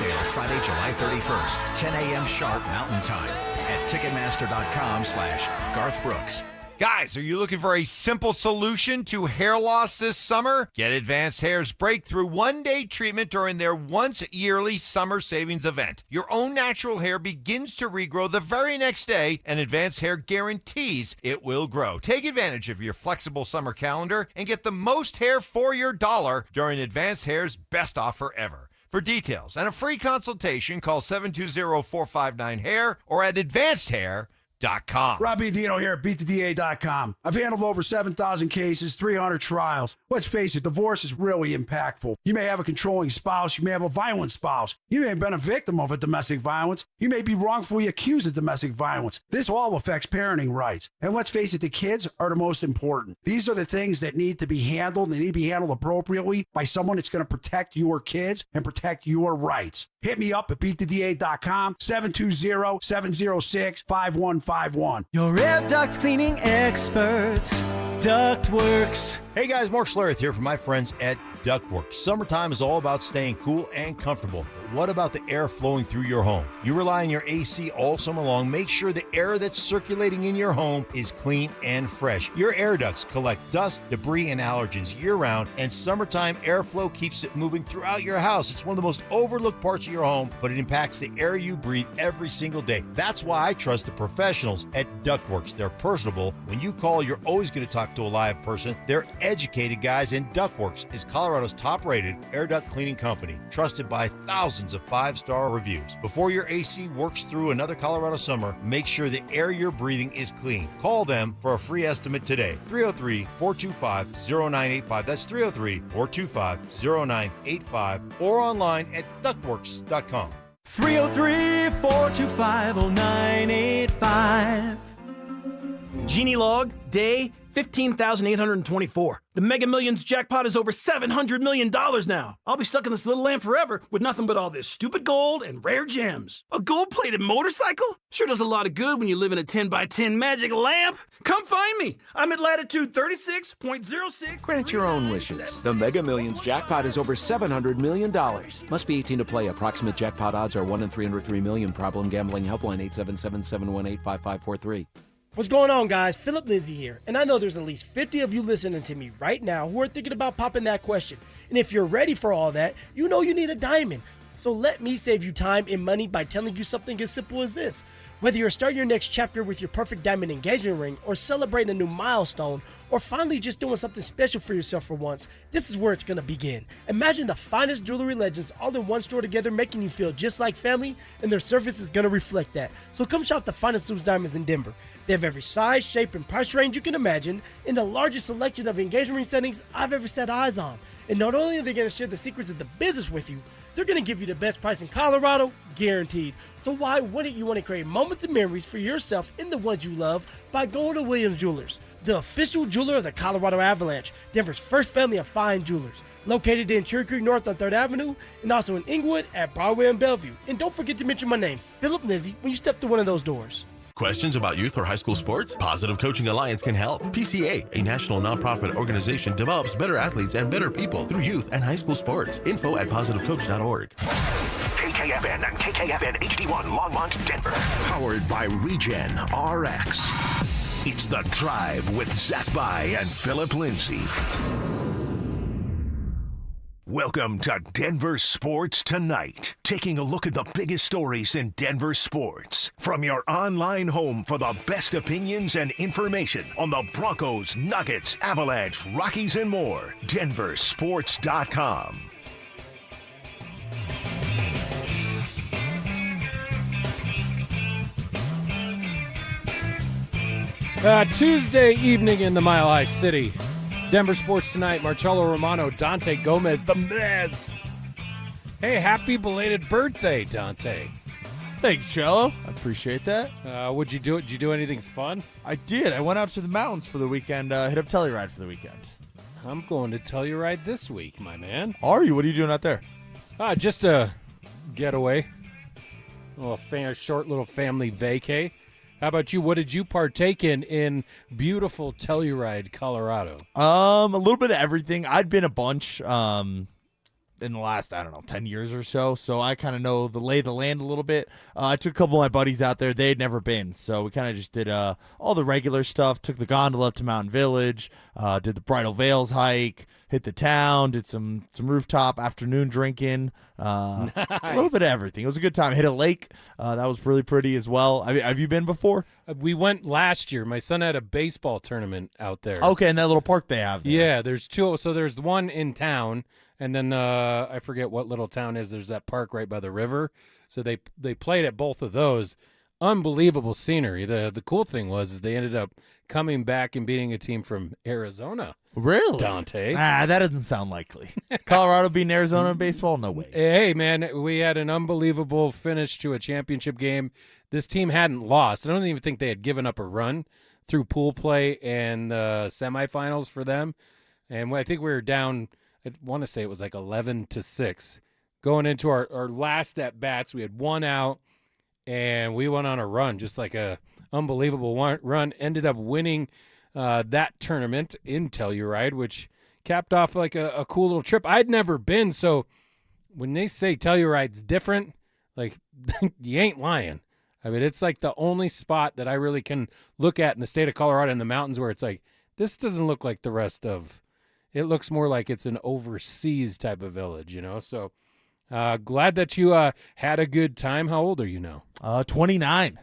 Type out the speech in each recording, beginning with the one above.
sale Friday, July 31st, 10 a.m. sharp Mountain Time at Ticketmaster.com/Garth Brooks. Guys, are you looking for a simple solution to hair loss this summer? Get Advanced Hair's breakthrough one-day treatment during their once-yearly summer savings event. Your own natural hair begins to regrow the very next day, and Advanced Hair guarantees it will grow. Take advantage of your flexible summer calendar and get the most hair for your dollar during Advanced Hair's best offer ever. For details and a free consultation, call 720-459-HAIR or at AdvancedHair.com. Robbie Dino here at BeatTheDA.com. I've handled over 7,000 cases, 300 trials. Let's face it, divorce is really impactful. You may have a controlling spouse. You may have a violent spouse. You may have been a victim of a domestic violence. You may be wrongfully accused of domestic violence. This all affects parenting rights. And let's face it, the kids are the most important. These are the things that need to be handled. They need to be handled appropriately by someone that's going to protect your kids and protect your rights. Hit me up at BeatTheDA.com, 720-706-5151. Your air duct cleaning experts, Ductworks. Hey guys, Mark Schlereth here from my friends at Ductworks. Summertime is all about staying cool and comfortable. But what about the air flowing through your home? You rely on your AC all summer long. Make sure the air that's circulating in your home is clean and fresh. Your air ducts collect dust, debris, and allergens year-round, and summertime airflow keeps it moving throughout your house. It's one of the most overlooked parts of your home, but it impacts the air you breathe every single day. That's why I trust the professionals at Ductworks. They're personable. When you call, you're always going to talk to a live person. They're educated guys, and Ductworks is Colorado's top-rated air duct cleaning company, trusted by thousands of 5-star reviews. Before your AC works through another Colorado summer, make sure the air you're breathing is clean. Call them for a free estimate today. 303-425-0985. That's 303-425-0985 or online at ductworks.com. 303-425-0985. Genie log, day 15,824. The Mega Millions jackpot is over $700 million now. I'll be stuck in this little lamp forever with nothing but all this stupid gold and rare gems. A gold-plated motorcycle? Sure does a lot of good when you live in a 10x10 magic lamp. Come find me. I'm at latitude 36.06. Grant your own wishes. The Mega Millions jackpot is over $700 million. Must be 18 to play. Approximate jackpot odds are 1 in 303 million. Problem gambling helpline 877-718-5543. What's going on, guys? Philip Lindsay here, and I know there's at least 50 of you listening to me right now who are thinking about popping that question. And if you're ready for all that, you know you need a diamond. So let me save you time and money by telling you something as simple as this. Whether you're starting your next chapter with your perfect diamond engagement ring, or celebrating a new milestone, or finally just doing something special for yourself for once, this is where it's going to begin. Imagine the finest jewelry legends all in one store together, making you feel just like family, and their service is going to reflect that. So come shop the finest loose diamonds in Denver. They have every size, shape, and price range you can imagine, in the largest selection of engagement ring settings I've ever set eyes on. And not only are they going to share the secrets of the business with you, they're going to give you the best price in Colorado, guaranteed. So why wouldn't you want to create moments and memories for yourself and the ones you love by going to Williams Jewelers, the official jeweler of the Colorado Avalanche, Denver's first family of fine jewelers, located in Cherry Creek North on 3rd Avenue, and also in Inglewood at Broadway and Bellevue. And don't forget to mention my name, Philip Lindsay, when you step through one of those doors. Questions about youth or high school sports? Positive Coaching Alliance can help. PCA, a national nonprofit organization, develops better athletes and better people through youth and high school sports. Info at positivecoach.org. KKFN and KKFN HD1 Longmont, Denver. Powered by Regen RX. It's The Drive with Zach By and Philip Lindsay. Welcome to Denver Sports Tonight, taking a look at the biggest stories in Denver sports. From your online home for the best opinions and information on the Broncos, Nuggets, Avalanche, Rockies, and more. DenverSports.com. Tuesday evening in the Mile High City. Denver Sports Tonight, Marcelo Romano, Dante Gomez, the Mez. Hey, happy belated birthday, Dante. Thanks, Cello. I appreciate that. What'd you do? Did you do anything fun? I did. I went out to the mountains for the weekend, hit up Telluride for the weekend. I'm going to Telluride this week, my man. Are you? What are you doing out there? Just a getaway. A short little family vacay. How about you? What did you partake in beautiful Telluride, Colorado? A little bit of everything. I'd been a bunch. in the last, 10 years or so. So I kind of know the lay of the land a little bit. I took a couple of my buddies out there. They had never been. So we kind of just did all the regular stuff. Took the gondola up to Mountain Village, did the Bridal Veils hike, hit the town, did some rooftop afternoon drinking, Nice. a little bit of everything. It was a good time. Hit a lake. That was really pretty as well. Have you been before? We went last year. My son had a baseball tournament out there. Okay, in that little park they have there. Yeah, there's two. So there's one in town, and then I forget what little town is. There's that park right by the river. So they played at both of those. Unbelievable scenery. The cool thing was they ended up coming back and beating a team from Arizona. Really? Dante. That doesn't sound likely. Colorado beating Arizona in baseball? No way. Hey, man, we had an unbelievable finish to a championship game. This team hadn't lost. I don't even think they had given up a run through pool play and the semifinals for them. And I think we were down, I want to say it was like 11-6. Going into our last at-bats, we had one out, and we went on a run, just like a unbelievable run. Ended up winning that tournament in Telluride, which capped off like a cool little trip. I'd never been, so when they say Telluride's different, like you ain't lying. I mean, it's like the only spot that I really can look at in the state of Colorado in the mountains where it's like, this doesn't look like the rest of, it looks more like it's an overseas type of village, So glad that you had a good time. How old are you now? 29.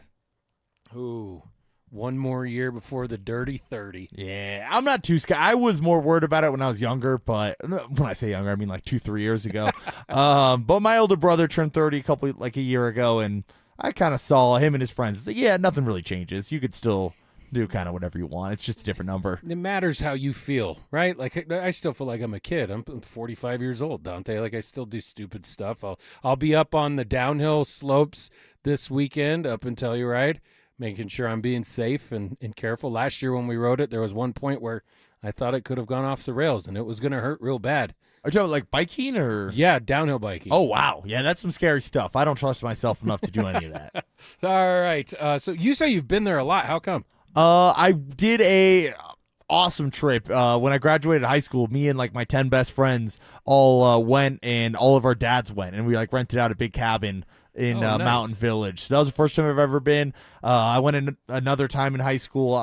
Ooh, one more year before the dirty 30. Yeah, I'm not too scared. I was more worried about it when I was younger, but when I say younger, I mean like 2-3 years ago. But my older brother turned 30 a year ago, and I kind of saw him and his friends. It's like, yeah, nothing really changes. You could still do kind of whatever you want. It's just a different number. It matters how you feel, right? Like I still feel like I'm a kid. I'm 45 years old, Dante. Like I still do stupid stuff. I'll be up on the downhill slopes this weekend up in Telluride, making sure I'm being safe and careful. Last year when we rode it, there was one point where I thought it could have gone off the rails and it was going to hurt real bad. Are you talking like biking or? Yeah, downhill biking. Oh, wow. Yeah, that's some scary stuff. I don't trust myself enough to do any of that. All right. So you say you've been there a lot. How come? I did a awesome trip. When I graduated high school, me and like my 10 best friends all went, and all of our dads went, and we like rented out a big cabin in nice. Mountain Village. So that was the first time I've ever been. I went in another time in high school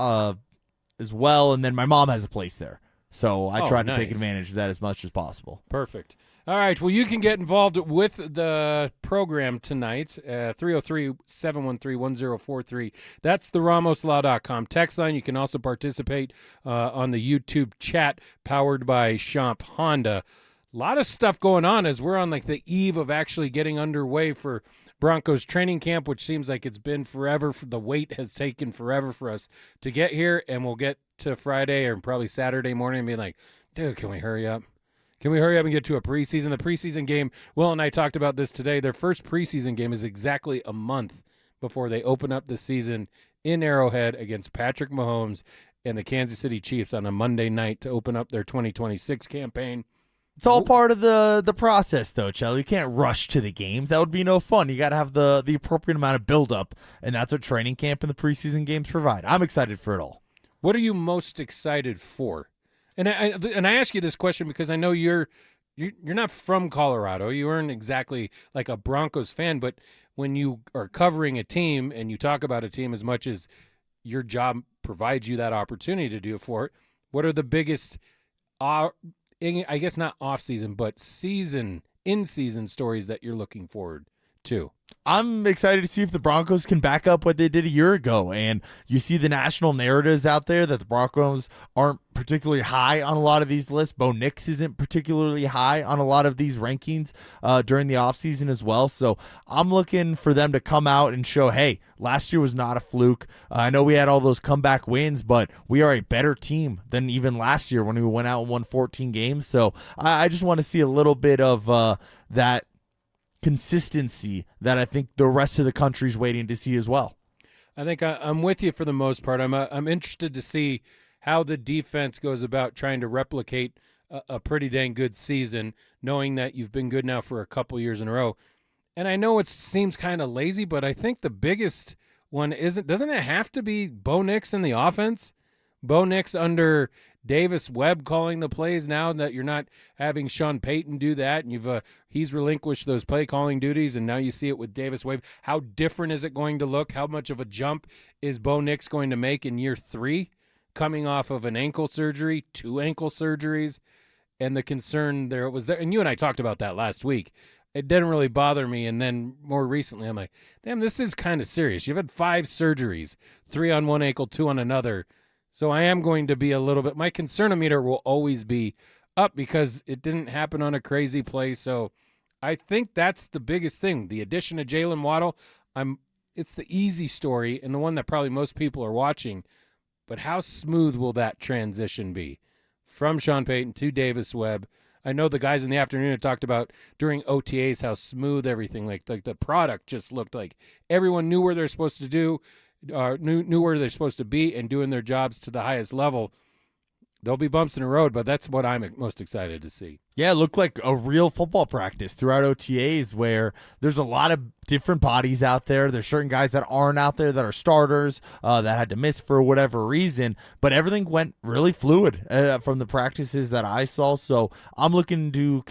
as well, and then my mom has a place there. So I tried to take advantage of that as much as possible. Perfect. All right. Well, you can get involved with the program tonight, 303-713-1043. That's the RamosLaw.com text line. You can also participate on the YouTube chat powered by Champ Honda. A lot of stuff going on as we're on like the eve of actually getting underway for Broncos training camp, which seems like it's been forever. The wait has taken forever for us to get here, and we'll get to Friday or probably Saturday morning and be like, dude, can we hurry up? Can we hurry up and get to a preseason? The preseason game, Will and I talked about this today. Their first preseason game is exactly a month before they open up the season in Arrowhead against Patrick Mahomes and the Kansas City Chiefs on a Monday night to open up their 2026 campaign. It's all part of the process, though, Chell. You can't rush to the games. That would be no fun. You got to have the appropriate amount of build-up, and that's what training camp and the preseason games provide. I'm excited for it all. What are you most excited for? And I ask you this question because I know you're not from Colorado. You aren't exactly like a Broncos fan, but when you are covering a team and you talk about a team as much as your job provides you that opportunity to do it for it, what are the biggest, I guess not off-season, but in-season stories that you're looking forward to? I'm excited to see if the Broncos can back up what they did a year ago. And you see the national narratives out there that the Broncos aren't particularly high on a lot of these lists. Bo Nix isn't particularly high on a lot of these rankings during the offseason as well. So I'm looking for them to come out and show, hey, last year was not a fluke. I know we had all those comeback wins, but we are a better team than even last year when we went out and won 14 games. So I just want to see a little bit of that consistency that I think the rest of the country's waiting to see as well. I think I'm with you for the most part. I'm interested to see how the defense goes about trying to replicate a pretty dang good season, knowing that you've been good now for a couple years in a row. And I know it seems kind of lazy, but I think the biggest one doesn't it have to be Bo Nix in the offense? Bo Nix under Davis Webb calling the plays now that you're not having Sean Payton do that, and he's relinquished those play calling duties, and now you see it with Davis Webb. How different is it going to look? How much of a jump is Bo Nix going to make in year 3, coming off of an ankle surgery, 2 ankle surgeries, and the concern there was there. And you and I talked about that last week. It didn't really bother me, and then more recently, I'm like, damn, this is kind of serious. You've had 5 surgeries, 3 on one ankle, 2 on another. So I am going to be a little bit – my concern-o-meter will always be up because it didn't happen on a crazy play. So I think that's the biggest thing. The addition of Jalen Waddle, it's the easy story and the one that probably most people are watching. But how smooth will that transition be from Sean Payton to Davis Webb? I know the guys in the afternoon had talked about during OTAs how smooth everything, like the product just looked like everyone knew where they're supposed to do, knew where they're supposed to be and doing their jobs to the highest level. There'll be bumps in the road, but that's what I'm most excited to see. Yeah, it looked like a real football practice throughout OTAs where there's a lot of different bodies out there. There's certain guys that aren't out there that are starters that had to miss for whatever reason, but everything went really fluid from the practices that I saw. So I'm looking to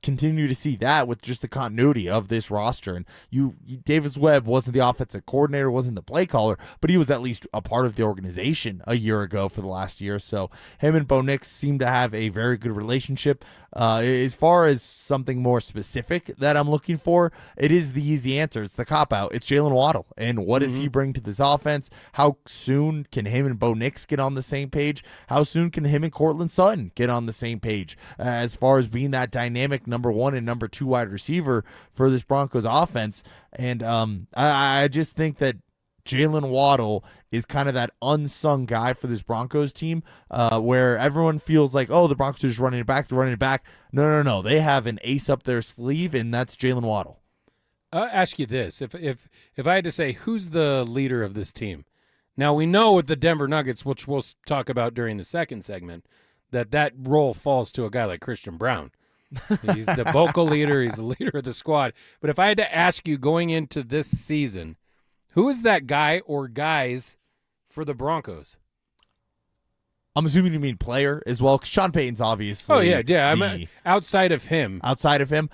continue to see that with just the continuity of this roster. And Davis Webb wasn't the offensive coordinator, wasn't the play caller, but he was at least a part of the organization a year ago for the last year. So him and Bo Nix seem to have a very good relationship. As far as something more specific that I'm looking for, it is the easy answer. It's the cop-out. It's Jalen Waddle. And what does he bring to this offense? How soon can him and Bo Nix get on the same page? How soon can him and Cortland Sutton get on the same page as far as being that dynamic number 1 and number 2 wide receiver for this Broncos offense? And I just think that Jalen Waddle is kind of that unsung guy for this Broncos team where everyone feels like, oh, the Broncos are just running it back. They're running it back. No. They have an ace up their sleeve, and that's Jalen Waddle. I'll ask you this. If I had to say who's the leader of this team, now we know with the Denver Nuggets, which we'll talk about during the second segment, that role falls to a guy like Christian Brown. He's the vocal leader. He's the leader of the squad. But if I had to ask you going into this season, who is that guy or guys for the Broncos? I'm assuming you mean player as well, because Sean Payton's obviously. Oh, yeah. I'm outside of him. Outside of him,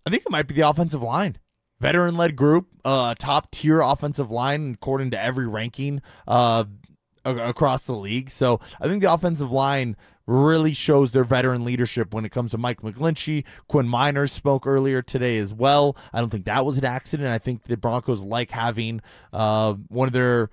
I think it might be the offensive line. Veteran-led group, top-tier offensive line according to every ranking across the league. So I think the offensive line really shows their veteran leadership when it comes to Mike McGlinchey. Quinn Miners spoke earlier today as well. I don't think that was an accident. I think the Broncos like having one of their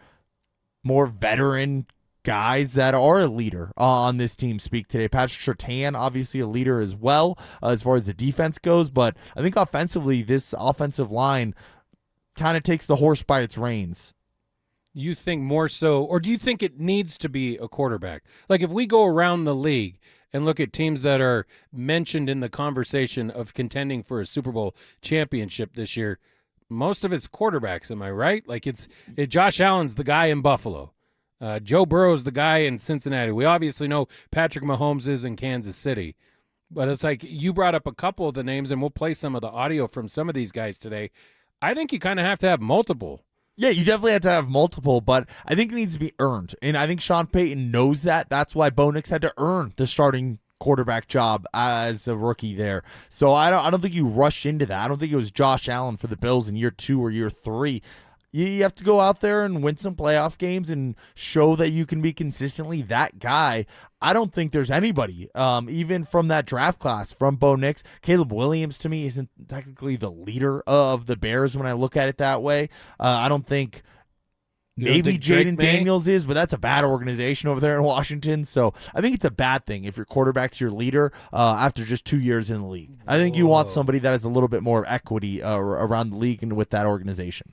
more veteran guys that are a leader on this team speak today. Patrick Surtain, obviously a leader as well as far as the defense goes, but I think offensively, this offensive line kind of takes the horse by its reins. You think more so, or do you think it needs to be a quarterback? Like if we go around the league and look at teams that are mentioned in the conversation of contending for a Super Bowl championship this year, most of it's quarterbacks, am I right? Like Josh Allen's the guy in Buffalo. Joe Burrow's the guy in Cincinnati. We obviously know Patrick Mahomes is in Kansas City. But it's like you brought up a couple of the names, and we'll play some of the audio from some of these guys today. I think you kind of have to have multiple. Yeah, you definitely have to have multiple, but I think it needs to be earned. And I think Sean Payton knows that. That's why Bo Nix had to earn the starting quarterback job as a rookie there. So I don't think you rush into that. I don't think it was Josh Allen for the Bills in year 2 or year 3. You have to go out there and win some playoff games and show that you can be consistently that guy. I don't think there's anybody, even from that draft class, from Bo Nix. Caleb Williams, to me, isn't technically the leader of the Bears when I look at it that way. I don't think maybe Jaden Daniels is, but that's a bad organization over there in Washington. So I think it's a bad thing if your quarterback's your leader after just 2 years in the league. I think you want somebody that has a little bit more equity around the league and with that organization.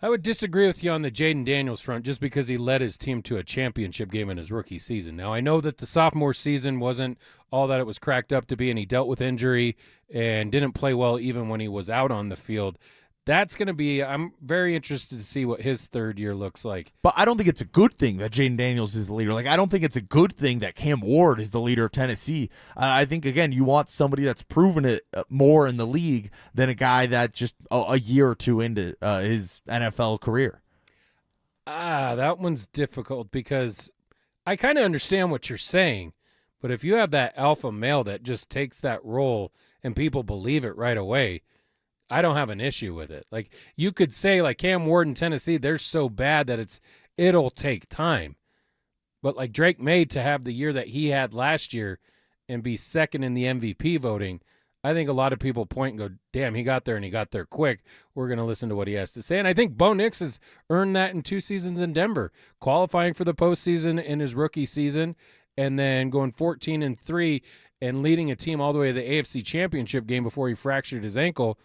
I would disagree with you on the Jaden Daniels front just because he led his team to a championship game in his rookie season. Now, I know that the sophomore season wasn't all that it was cracked up to be, and he dealt with injury and didn't play well even when he was out on the field. That's going to be – I'm very interested to see what his third year looks like. But I don't think it's a good thing that Jaden Daniels is the leader. Like, I don't think it's a good thing that Cam Ward is the leader of Tennessee. I think, again, you want somebody that's proven it more in the league than a guy that just a year or two into his NFL career. That one's difficult because I kind of understand what you're saying, but if you have that alpha male that just takes that role and people believe it right away, I don't have an issue with it. Like, you could say, like, Cam Ward in Tennessee, they're so bad that it'll take time. But like Drake May, to have the year that he had last year and be second in the MVP voting, I think a lot of people point and go, damn, he got there and he got there quick. We're going to listen to what he has to say. And I think Bo Nix has earned that in 2 seasons in Denver, qualifying for the postseason in his rookie season and then going 14-3 and leading a team all the way to the AFC Championship game before he fractured his ankle.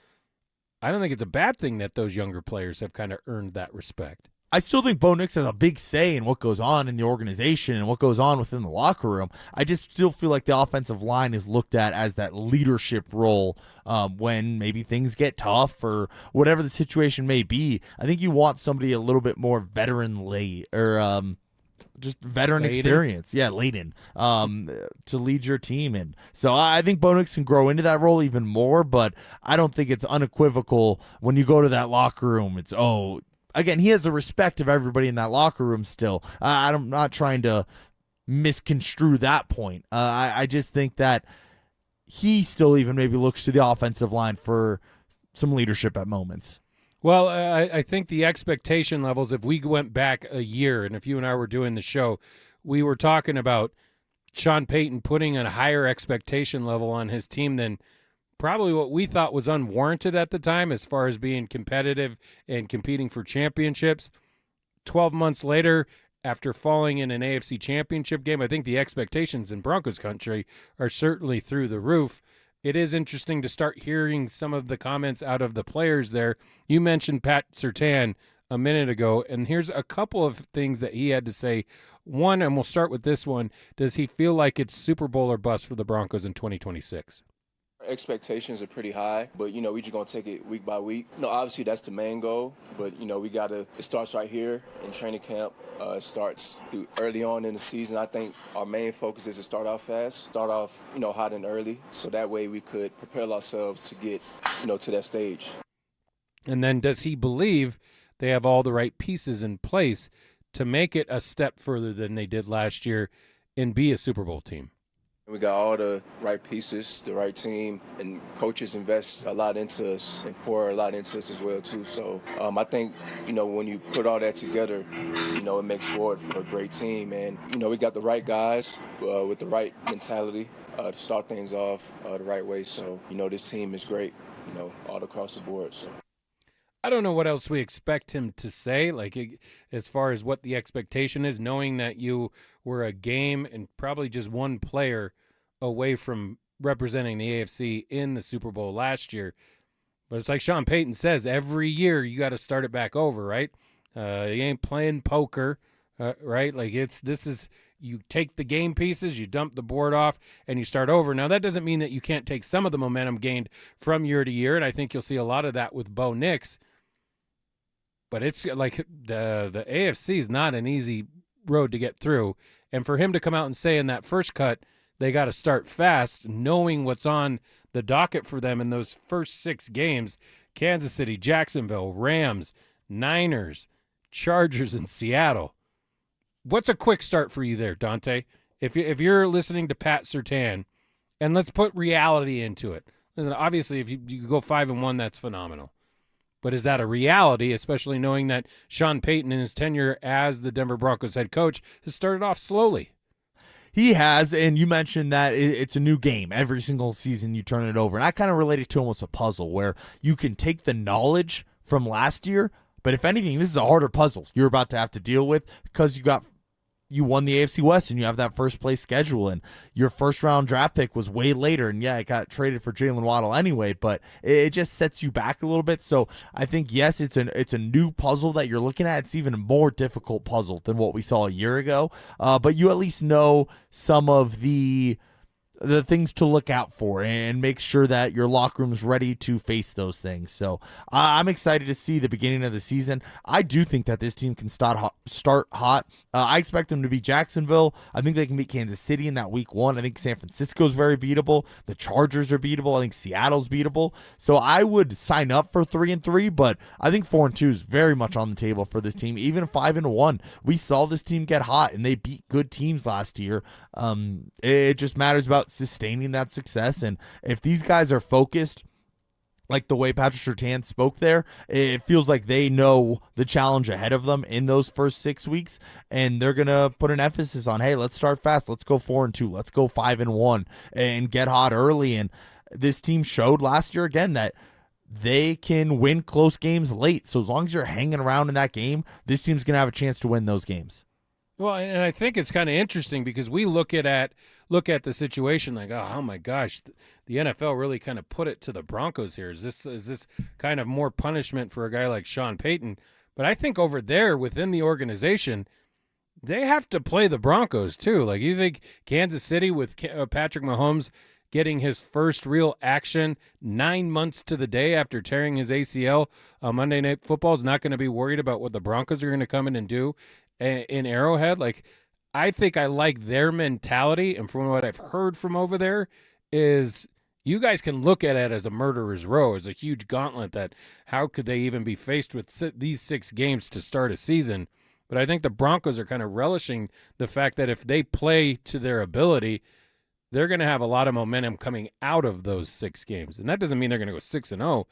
I don't think it's a bad thing that those younger players have kind of earned that respect. I still think Bo Nix has a big say in what goes on in the organization and what goes on within the locker room. I just still feel like the offensive line is looked at as that leadership role when maybe things get tough or whatever the situation may be. I think you want somebody a little bit more veteran just veteran experience. Yeah, Layden, to lead your team in. So I think Bo Nix can grow into that role even more, but I don't think it's unequivocal when you go to that locker room. It's, again, he has the respect of everybody in that locker room still. I'm not trying to misconstrue that point. I just think that he still even maybe looks to the offensive line for some leadership at moments. Well, I think the expectation levels, if we went back a year and if you and I were doing the show, we were talking about Sean Payton putting a higher expectation level on his team than probably what we thought was unwarranted at the time as far as being competitive and competing for championships. 12 months later, after falling in an AFC championship game, I think the expectations in Broncos country are certainly through the roof. It is interesting to start hearing some of the comments out of the players there. You mentioned Pat Surtain a minute ago, and here's a couple of things that he had to say. One, and we'll start with this one, does he feel like it's Super Bowl or bust for the Broncos in 2026? Expectations are pretty high, but, we just going to take it week by week. Obviously that's the main goal, but, it starts right here in training camp. It starts through early on in the season. I think our main focus is to start off fast, start off, hot and early, so that way we could prepare ourselves to get, to that stage. And then does he believe they have all the right pieces in place to make it a step further than they did last year and be a Super Bowl team? We got all the right pieces, the right team, and coaches invest a lot into us and pour a lot into us as well, too. So I think, when you put all that together, it makes for a great team. And, we got the right guys with the right mentality to start things off the right way. So, this team is great, all across the board. So. I don't know what else we expect him to say, as far as what the expectation is, knowing that you were a game and probably just one player away from representing the AFC in the Super Bowl last year. But it's like Sean Payton says, every year you got to start it back over, right? You ain't playing poker, right? You take the game pieces, you dump the board off, and you start over. Now, that doesn't mean that you can't take some of the momentum gained from year to year, and I think you'll see a lot of that with Bo Nix. But it's like the AFC is not an easy road to get through. And for him to come out and say in that first cut, they got to start fast, knowing what's on the docket for them in those first 6 games, Kansas City, Jacksonville, Rams, Niners, Chargers, and Seattle. What's a quick start for you there, Dante? If you're listening to Pat Surtain, and let's put reality into it. Listen, obviously, if you go 5-1, that's phenomenal. But is that a reality, especially knowing that Sean Payton in his tenure as the Denver Broncos head coach has started off slowly? He has, and you mentioned that it's a new game. Every single season you turn it over. And I kind of relate it to almost a puzzle where you can take the knowledge from last year, but if anything, this is a harder puzzle you're about to have to deal with because you won the AFC West and you have that first place schedule, and your first round draft pick was way later, and it got traded for Jalen Waddle anyway, but it just sets you back a little bit. So I think, yes, it's a new puzzle that you're looking at. It's even a more difficult puzzle than what we saw a year ago, but you at least know some of the the things to look out for and make sure that your locker room's ready to face those things. So I'm excited to see the beginning of the season. I do think that this team can start hot. I expect them to beat Jacksonville. I think they can beat Kansas City in that week 1. I think San Francisco's very beatable. The Chargers are beatable. I think Seattle's beatable. So I would sign up for 3-3, but I think 4-2 is very much on the table for this team. Even 5-1, we saw this team get hot and they beat good teams last year. It just matters about sustaining that success, and if these guys are focused like the way Patrick Surtain spoke there, it feels like they know the challenge ahead of them in those first 6 weeks, and they're gonna put an emphasis on, hey, let's start fast, let's go 4-2, let's go 5-1 and get hot early. And this team showed last year again that they can win close games late. So as long as you're hanging around in that game, this team's gonna have a chance to win those games. Well, and I think it's kind of interesting because we look at the situation like, oh my gosh, the NFL really kind of put it to the Broncos here. Is this kind of more punishment for a guy like Sean Payton? But I think over there within the organization, they have to play the Broncos too. Like, you think Kansas City with Patrick Mahomes getting his first real action 9 months to the day after tearing his ACL on Monday Night Football is not going to be worried about what the Broncos are going to come in and do in Arrowhead? Like, I think I like their mentality, and from what I've heard from over there is you guys can look at it as a murderer's row, as a huge gauntlet that how could they even be faced with these 6 games to start a season. But I think the Broncos are kind of relishing the fact that if they play to their ability, they're going to have a lot of momentum coming out of those 6 games. And that doesn't mean they're going to go 6-0,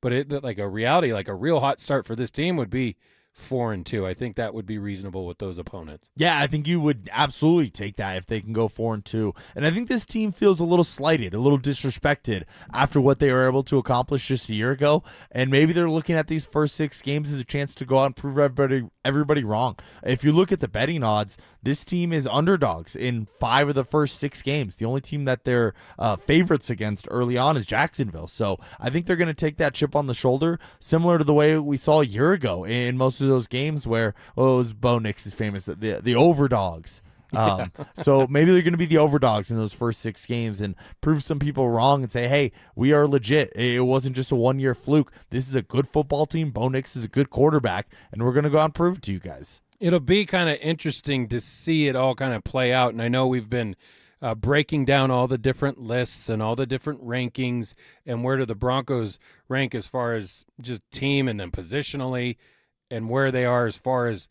but like a reality, like a real hot start for this team would be 4-2. I think that would be reasonable with those opponents. Yeah, I think you would absolutely take that if they can go 4-2. And I think this team feels a little slighted, a little disrespected after what they were able to accomplish just a year ago. And maybe they're looking at these first 6 games as a chance to go out and prove everybody wrong. If you look at the betting odds, this team is underdogs in 5 of the first 6 games. The only team that they're favorites against early on is Jacksonville. So I think they're going to take that chip on the shoulder, similar to the way we saw a year ago in most of those games where it was Bo Nix is famous, the overdogs. So maybe they're going to be the overdogs in those first 6 games and prove some people wrong and say, hey, we are legit. It wasn't just a one-year fluke. This is a good football team. Bo Nix is a good quarterback, and we're going to go out and prove it to you guys. It'll be kind of interesting to see it all kind of play out, and I know we've been breaking down all the different lists and all the different rankings and where do the Broncos rank as far as just team and then positionally and where they are as far as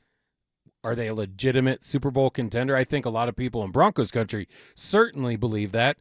are they a legitimate Super Bowl contender. I think a lot of people in Broncos country certainly believe that.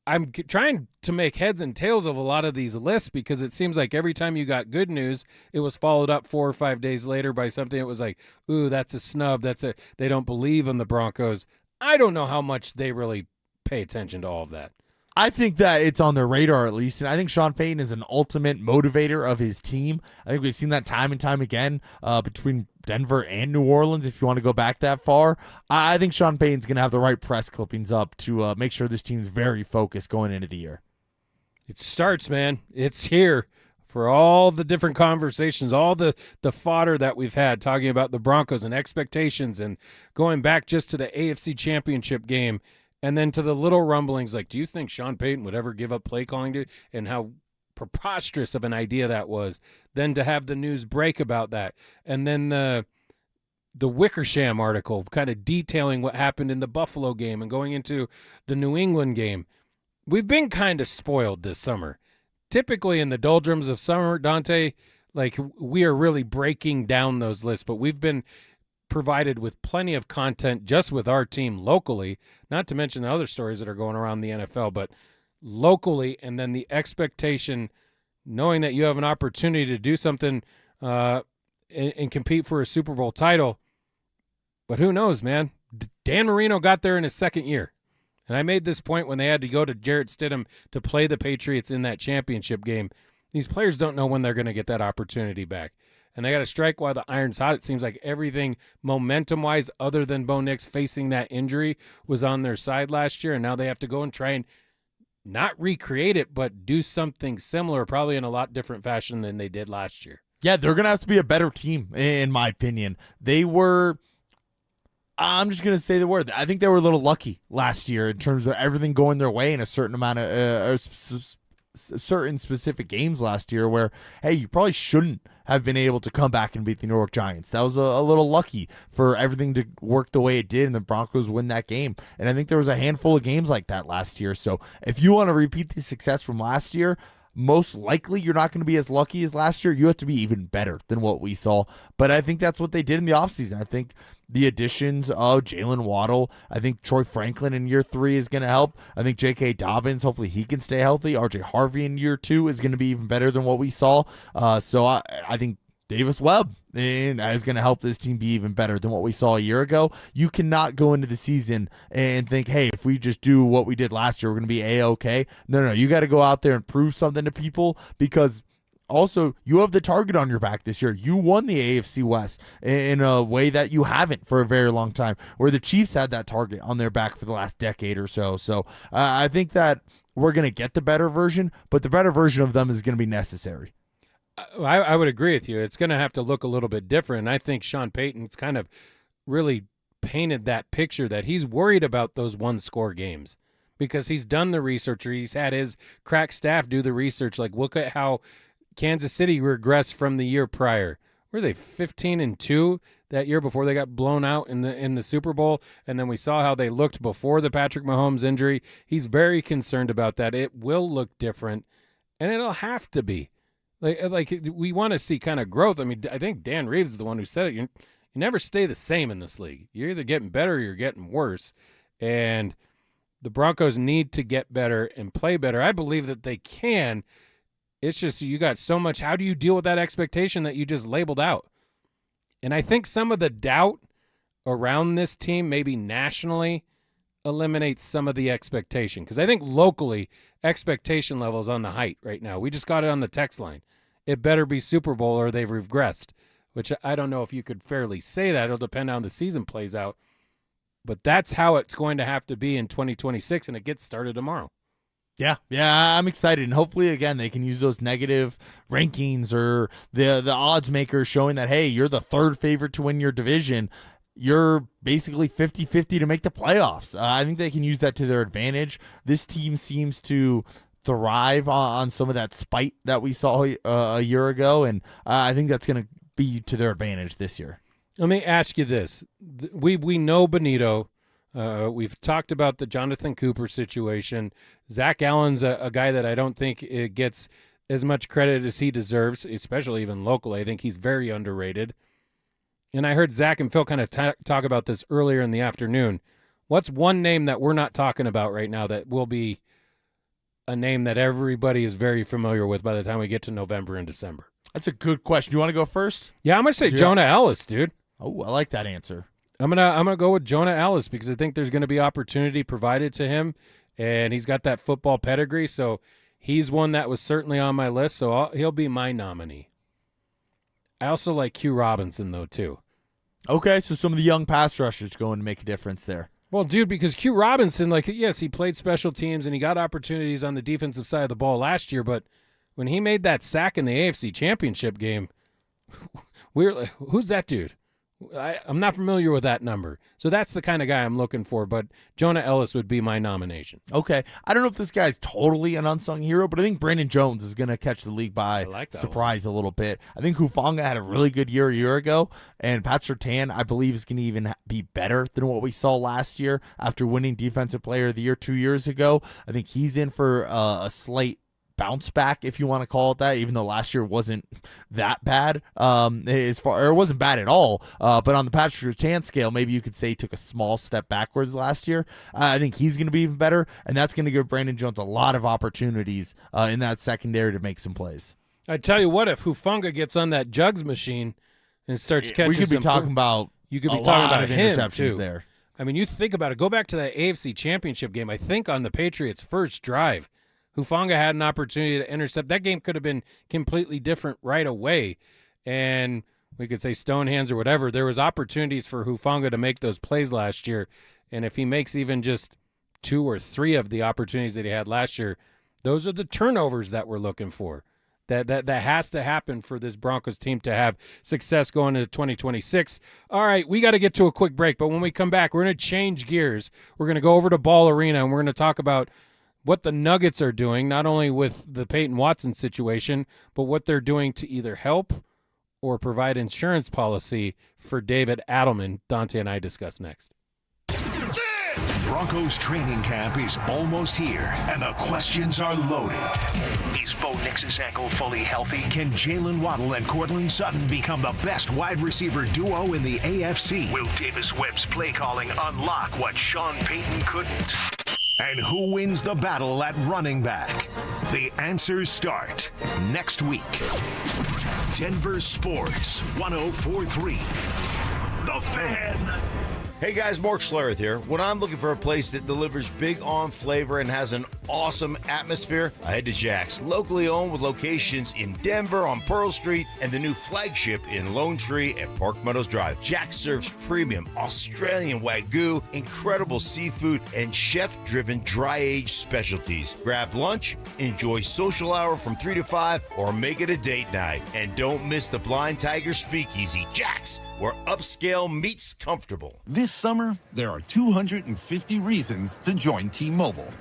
I'm trying to make heads and tails of a lot of these lists because it seems like every time you got good news, it was followed up 4 or 5 days later by something that was like, ooh, that's a snub. They don't believe in the Broncos. I don't know how much they really pay attention to all of that. I think that it's on their radar at least, and I think Sean Payton is an ultimate motivator of his team. I think we've seen that time and time again between Denver and New Orleans, if you want to go back that far. I think Sean Payton's going to have the right press clippings up to make sure this team's very focused going into the year. It starts, man. It's here for all the different conversations, all the fodder that we've had talking about the Broncos and expectations and going back just to the AFC Championship game. And then to the little rumblings, like, do you think Sean Payton would ever give up play calling to, and how preposterous of an idea that was? Then to have the news break about that. And then the Wickersham article kind of detailing what happened in the Buffalo game and going into the New England game. We've been kind of spoiled this summer. Typically in the doldrums of summer, Dante, like, we are really breaking down those lists, but we've been provided with plenty of content just with our team locally, not to mention the other stories that are going around the NFL, but locally, and then the expectation, knowing that you have an opportunity to do something and compete for a Super Bowl title. But who knows, man? Dan Marino got there in his 2nd year. And I made this point when they had to go to Jarrett Stidham to play the Patriots in that championship game. These players don't know when they're going to get that opportunity back. And they got to strike while the iron's hot. It seems like everything momentum-wise, other than Bo Nix facing that injury, was on their side last year. And now they have to go and try and not recreate it, but do something similar, probably in a lot different fashion than they did last year. Yeah, they're going to have to be a better team, in my opinion. They were I'm just going to say the word. I think they were a little lucky last year in terms of everything going their way in a certain amount of certain specific games last year where, hey, you probably shouldn't have been able to come back and beat the New York Giants. That was a little lucky for everything to work the way it did, and the Broncos win that game. And I think there was a handful of games like that last year. So if you want to repeat the success from last year, most likely you're not going to be as lucky as last year. You have to be even better than what we saw. But I think that's what they did in the offseason. I think the additions of Jalen Waddle, I think Troy Franklin in year 3 is going to help. I think J.K. Dobbins, hopefully he can stay healthy. R.J. Harvey in year 2 is going to be even better than what we saw. So I think Davis Webb is going to help this team be even better than what we saw a year ago. You cannot go into the season and think, hey, if we just do what we did last year, we're going to be A-okay. No, you got to go out there and prove something to people, because also you have the target on your back this year. You won the AFC West in a way that you haven't for a very long time, where the Chiefs had that target on their back for the last decade or so. So I think that we're going to get the better version, but the better version of them is going to be necessary. I would agree with you. It's going to have to look a little bit different. I think Sean Payton's kind of really painted that picture that he's worried about those one-score games because he's done the research, or he's had his crack staff do the research. Like, look at how Kansas City regressed from the year prior. Were they 15-2 that year before they got blown out in the Super Bowl? And then we saw how they looked before the Patrick Mahomes injury. He's very concerned about that. It will look different, and it'll have to be. Like we want to see kind of growth. I mean, I think Dan Reeves is the one who said it. You never stay the same in this league. You're either getting better or you're getting worse. And the Broncos need to get better and play better. I believe that they can. It's just you got so much. How do you deal with that expectation that you just labeled out? And I think some of the doubt around this team, maybe nationally, eliminates some of the expectation. Because I think locally, expectation level is on the height right now. We just got it on the text line. It better be Super Bowl or they've regressed, which I don't know if you could fairly say that. It'll depend on how the season plays out. But that's how it's going to have to be in 2026, and it gets started tomorrow. Yeah, I'm excited, and hopefully, again, they can use those negative rankings or the odds makers showing that, hey, you're the third favorite to win your division. You're basically 50-50 to make the playoffs. I think they can use that to their advantage. This team seems to thrive on some of that spite that we saw a year ago, and I think that's going to be to their advantage this year. Let me ask you this. We know Benito. We've talked about the Jonathan Cooper situation. Zach Allen's a guy that I don't think it gets as much credit as he deserves, especially even locally. I think he's very underrated. And I heard Zach and Phil kind of talk about this earlier in the afternoon. What's one name that we're not talking about right now that will be a name that everybody is very familiar with by the time we get to November and December? That's a good question. You want to go first? Yeah, I'm going to say Jonah Ellis, dude. Oh, I like that answer. I'm gonna go with Jonah Ellis because I think there's going to be opportunity provided to him, and he's got that football pedigree, so he's one that was certainly on my list, so he'll be my nominee. I also like Q Robinson, though, too. Okay, so some of the young pass rushers going to make a difference there. Well, dude, because Q Robinson, yes, he played special teams and he got opportunities on the defensive side of the ball last year, but when he made that sack in the AFC Championship game, we were like, who's that dude? I'm not familiar with that number. So that's the kind of guy I'm looking for, but Jonah Ellis would be my nomination. Okay. I don't know if this guy's totally an unsung hero, but I think Brandon Jones is going to catch the league by surprise a little bit. I think Hufanga had a really good year a year ago, and Pat Surtain, I believe, is going to even be better than what we saw last year after winning Defensive Player of the Year 2 years ago. I think he's in for a slight bounce back, if you want to call it that, even though last year wasn't that bad, it wasn't bad at all, but on the Patrick Surtain scale, maybe you could say he took a small step backwards last year. I think he's going to be even better, and that's going to give Brandon Jones a lot of opportunities in that secondary to make some plays. I tell you what, if Hufanga gets on that jugs machine and starts catching, we could be talking about you could be talking about interceptions too. There. I mean, you think about it. Go back to that AFC Championship game. I think on the Patriots' first drive, Hufanga had an opportunity to intercept. That game could have been completely different right away. And we could say stone hands or whatever. There was opportunities for Hufanga to make those plays last year. And if he makes even just 2 or 3 of the opportunities that he had last year, those are the turnovers that we're looking for. That has to happen for this Broncos team to have success going into 2026. All right, we got to get to a quick break, but when we come back, we're going to change gears. We're going to go over to Ball Arena, and we're going to talk about what the Nuggets are doing, not only with the Payton Watson situation, but what they're doing to either help or provide insurance policy for David Adelman. Dante and I discuss next. Broncos training camp is almost here, and the questions are loaded. Is Bo Nix's ankle fully healthy? Can Jalen Waddle and Courtland Sutton become the best wide receiver duo in the AFC? Will Davis Webb's play calling unlock what Sean Payton couldn't? And who wins the battle at running back? The answers start next week. Denver Sports 104.3. The Fan. Hey guys, Mark Schlereth here. When I'm looking for a place that delivers big on flavor and has an awesome atmosphere, I head to Jack's, locally owned with locations in Denver on Pearl Street and the new flagship in Lone Tree at Park Meadows Drive. Jack's serves premium Australian Wagyu, incredible seafood, and chef-driven dry-aged specialties. Grab lunch, enjoy social hour from 3 to 5, or make it a date night. And don't miss the Blind Tiger Speakeasy, Jack's, where upscale meets comfortable. This summer, there are 250 reasons to join T-Mobile.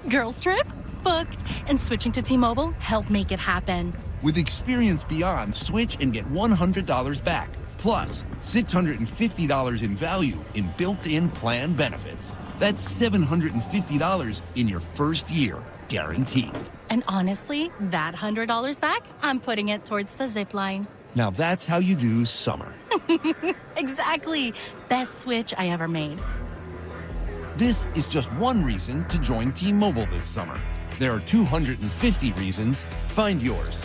Girls trip? Booked. And switching to T-Mobile helped make it happen. With Experience Beyond, switch and get $100 back. Plus, $650 in value in built-in plan benefits. That's $750 in your first year, guaranteed. And honestly, that $100 back, I'm putting it towards the zip line. Now that's how you do summer. Exactly. Best switch I ever made. This is just one reason to join T-Mobile this summer. There are 250 reasons. Find yours.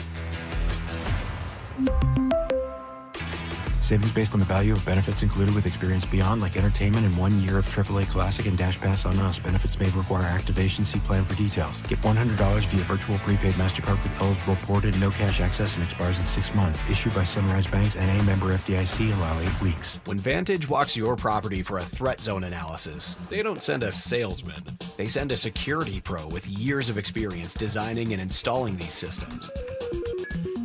Savings based on the value of benefits included with Experience Beyond, like entertainment and 1 year of AAA Classic and Dash Pass on us. Benefits may require activation. See plan for details. Get $100 via virtual prepaid MasterCard with eligible ported, no cash access, and expires in 6 months. Issued by Sunrise Banks and a member FDIC. Allow 8 weeks. When Vantage walks your property for a threat zone analysis, they don't send a salesman. They send a security pro with years of experience designing and installing these systems.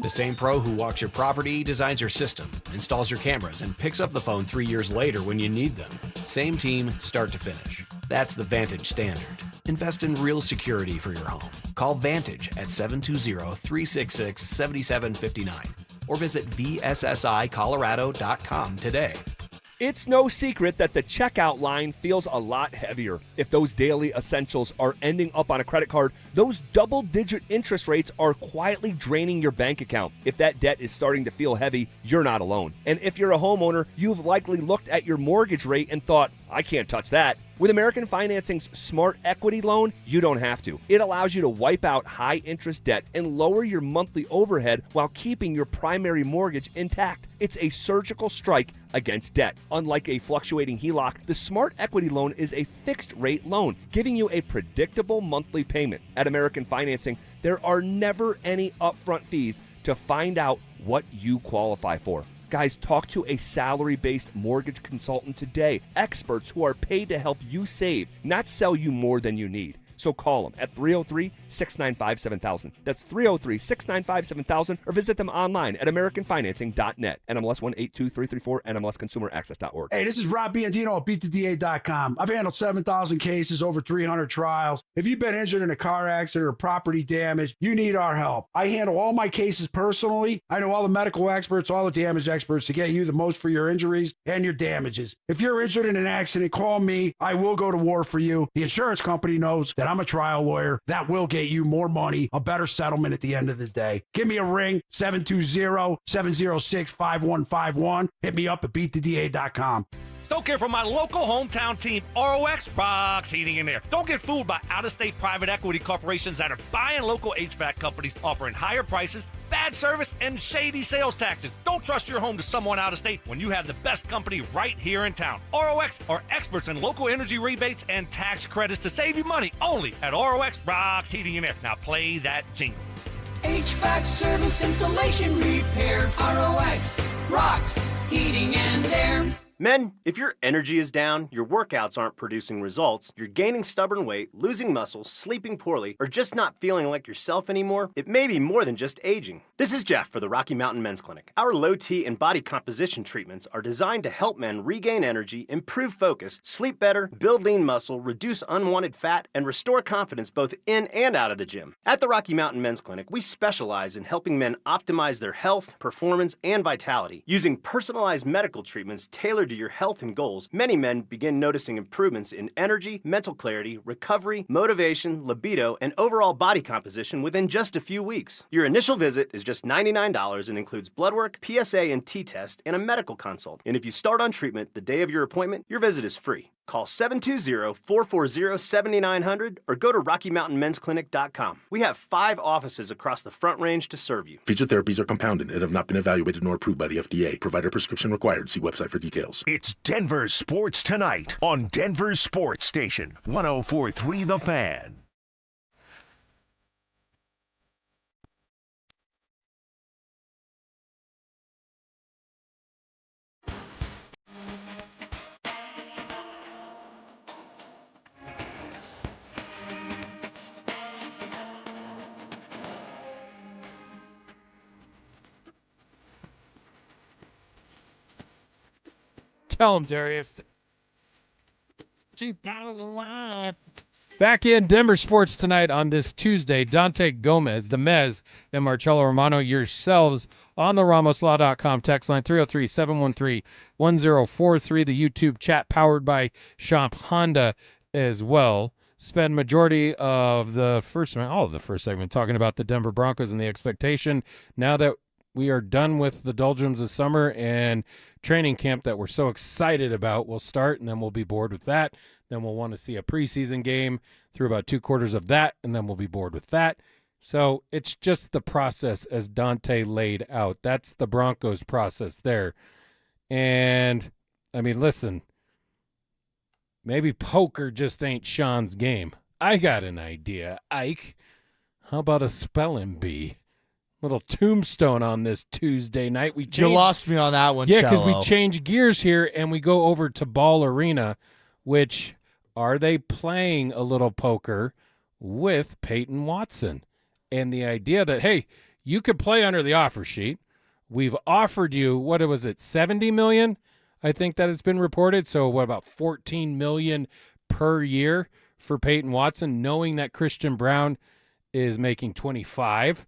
The same pro who walks your property, designs your system, installs your cameras, and picks up the phone 3 years later when you need them. Same team, start to finish. That's the Vantage standard. Invest in real security for your home. Call Vantage at 720-366-7759 or visit VSSIColorado.com today. It's no secret that the checkout line feels a lot heavier. If those daily essentials are ending up on a credit card, those double-digit interest rates are quietly draining your bank account. If that debt is starting to feel heavy, you're not alone. And if you're a homeowner, you've likely looked at your mortgage rate and thought, I can't touch that. With American Financing's Smart Equity Loan, you don't have to. It allows you to wipe out high-interest debt and lower your monthly overhead while keeping your primary mortgage intact. It's a surgical strike against debt. Unlike a fluctuating HELOC, the Smart Equity Loan is a fixed-rate loan, giving you a predictable monthly payment. At American Financing, there are never any upfront fees to find out what you qualify for. Guys, talk to a salary-based mortgage consultant today. Experts who are paid to help you save, not sell you more than you need. So call them at 303-695-7000. That's 303-695-7000, or visit them online at AmericanFinancing.net. NMLS 182334, NMLSConsumerAccess.org. Hey, this is Rob Biandino at BeatTheDA.com. I've handled 7,000 cases, over 300 trials. If you've been injured in a car accident or property damage, you need our help. I handle all my cases personally. I know all the medical experts, all the damage experts to get you the most for your injuries and your damages. If you're injured in an accident, call me. I will go to war for you. The insurance company knows that I'm a trial lawyer. That will get you more money, a better settlement at the end of the day. Give me a ring, 720-706-5151. Hit me up at beattheda.com. Don't care for my local hometown team, ROX Rocks Heating and Air. Don't get fooled by out-of-state private equity corporations that are buying local HVAC companies, offering higher prices, bad service, and shady sales tactics. Don't trust your home to someone out of state when you have the best company right here in town. ROX are experts in local energy rebates and tax credits to save you money only at ROX Rocks Heating and Air. Now play that jingle. HVAC service, installation, repair. ROX Rocks Heating and Air. Men, if your energy is down, your workouts aren't producing results, you're gaining stubborn weight, losing muscle, sleeping poorly, or just not feeling like yourself anymore, it may be more than just aging. This is Jeff for the Rocky Mountain Men's Clinic. Our low T and body composition treatments are designed to help men regain energy, improve focus, sleep better, build lean muscle, reduce unwanted fat, and restore confidence both in and out of the gym. At the Rocky Mountain Men's Clinic, we specialize in helping men optimize their health, performance, and vitality. Using personalized medical treatments tailored to your health and goals, many men begin noticing improvements in energy, mental clarity, recovery, motivation, libido, and overall body composition within just a few weeks. Your initial visit is just $99 and includes blood work, PSA and T-test, and a medical consult. And if you start on treatment the day of your appointment, your visit is free. Call 720-440-7900 or go to RockyMountainMen'sClinic.com. We have 5 offices across the Front Range to serve you. Featured therapies are compounded and have not been evaluated nor approved by the FDA. Provider prescription required. See website for details. It's Denver Sports Tonight on Denver Sports Station 104.3 The Fan. Tell him, Darius. Keep out of the line. Back in Denver Sports Tonight on this Tuesday, Dante Gomez, Demez, and Marcelo Romano, yourselves on the RamosLaw.com text line 303-713-1043, the YouTube chat powered by Shop Honda as well. Spend majority of the first segment, all of the first segment, talking about the Denver Broncos and the expectation now that we are done with the doldrums of summer and training camp that we're so excited about will start, and then we'll be bored with that. Then we'll want to see a preseason game through about 2 quarters of that, and then we'll be bored with that. So it's just the process as Dante laid out. That's the Broncos process there. And, I mean, listen, maybe poker just ain't Sean's game. I got an idea, Ike. How about a spelling bee? Little tombstone on this Tuesday night. You lost me on that one, yeah, because we Cello. change gears here and we go over to Ball Arena, which are they playing a little poker with Payton Watson? And the idea that, hey, you could play under the offer sheet. We've offered you, what was it, $70 million? I think that it's been reported. So what, about $14 million per year for Payton Watson, knowing that Christian Brown is making $25.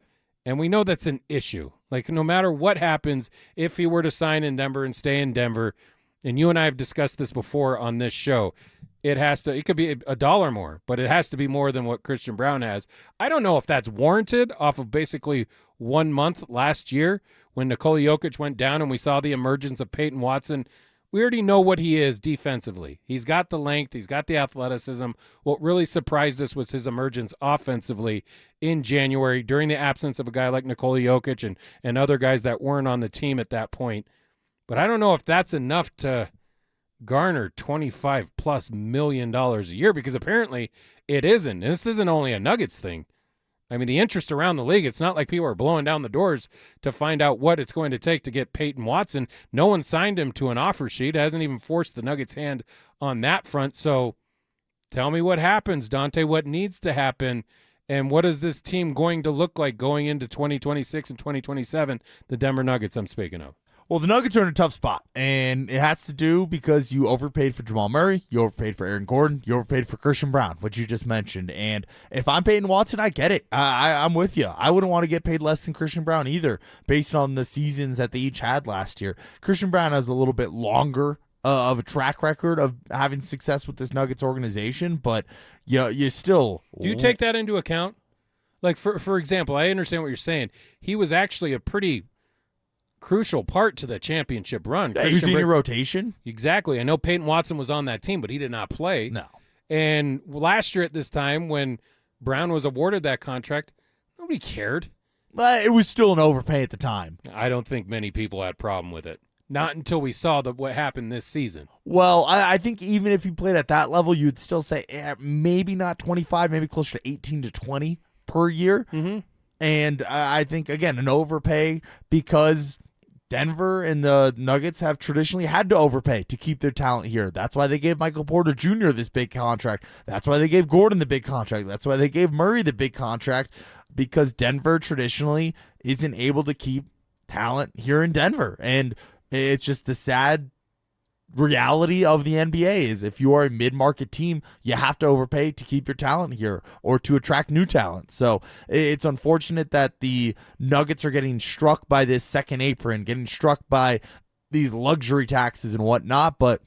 And we know that's an issue. Like, no matter what happens, if he were to sign in Denver and stay in Denver, and you and I have discussed this before on this show, it could be $1 more, but it has to be more than what Christian Brown has. I don't know if that's warranted off of basically 1 month last year when Nikola Jokic went down and we saw the emergence of Payton Watson. We already know what he is defensively. He's got the length. He's got the athleticism. What really surprised us was his emergence offensively in January during the absence of a guy like Nikola Jokic and other guys that weren't on the team at that point. But I don't know if that's enough to garner $25+ million a year, because apparently it isn't. And this isn't only a Nuggets thing. I mean, the interest around the league, it's not like people are blowing down the doors to find out what it's going to take to get Payton Watson. No one signed him to an offer sheet, hasn't even forced the Nuggets' hand on that front. So tell me what happens, Dante, what needs to happen, and what is this team going to look like going into 2026 and 2027, the Denver Nuggets I'm speaking of? Well, the Nuggets are in a tough spot, and it has to do because you overpaid for Jamal Murray, you overpaid for Aaron Gordon, you overpaid for Christian Brown, which you just mentioned. And if I'm Payton Watson, I get it. I'm with you. I wouldn't want to get paid less than Christian Brown either, based on the seasons that they each had last year. Christian Brown has a little bit longer of a track record of having success with this Nuggets organization, but you still... Do you take that into account? Like, for example, I understand what you're saying. He was actually a pretty crucial part to the championship run. He was in your rotation. Exactly. I know Payton Watson was on that team, but he did not play. No. And last year at this time, when Brown was awarded that contract, nobody cared. But it was still an overpay at the time. I don't think many people had a problem with it. Not until we saw what happened this season. Well, I think even if you played at that level, you'd still say maybe not 25, maybe closer to 18 to 20 per year. Mm-hmm. And I think, again, an overpay because Denver and the Nuggets have traditionally had to overpay to keep their talent here. That's why they gave Michael Porter Jr. this big contract. That's why they gave Gordon the big contract. That's why they gave Murray the big contract, because Denver traditionally isn't able to keep talent here in Denver. And it's just the sad reality of the NBA is if you are a mid-market team, you have to overpay to keep your talent here or to attract new talent. So it's unfortunate that the Nuggets are getting struck by this second apron, getting struck by these luxury taxes and whatnot, but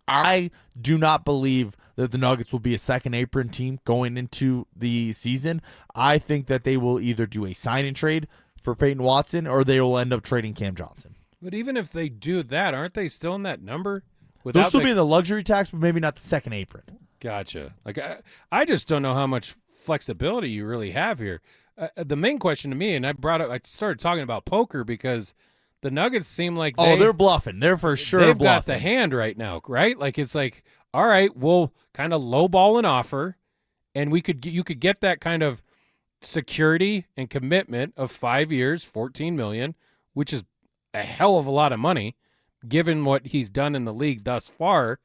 I do not believe that the Nuggets will be a second apron team going into the season. I think that they will either do a sign and trade for Peyton Watson or they will end up trading Cam Johnson. But even if they do that, aren't they still in that number? They'll still be in the luxury tax, but maybe not the second apron. Gotcha. Like I just don't know how much flexibility you really have here. The main question to me, and I started talking about poker because the Nuggets seem like they're bluffing. They're for sure they've bluffing. got the hand right now, right? Like it's like, all right, we'll kind of lowball an offer, and you could get that kind of security and commitment of 5 years, $14 million, which is a hell of a lot of money given what he's done in the league thus far.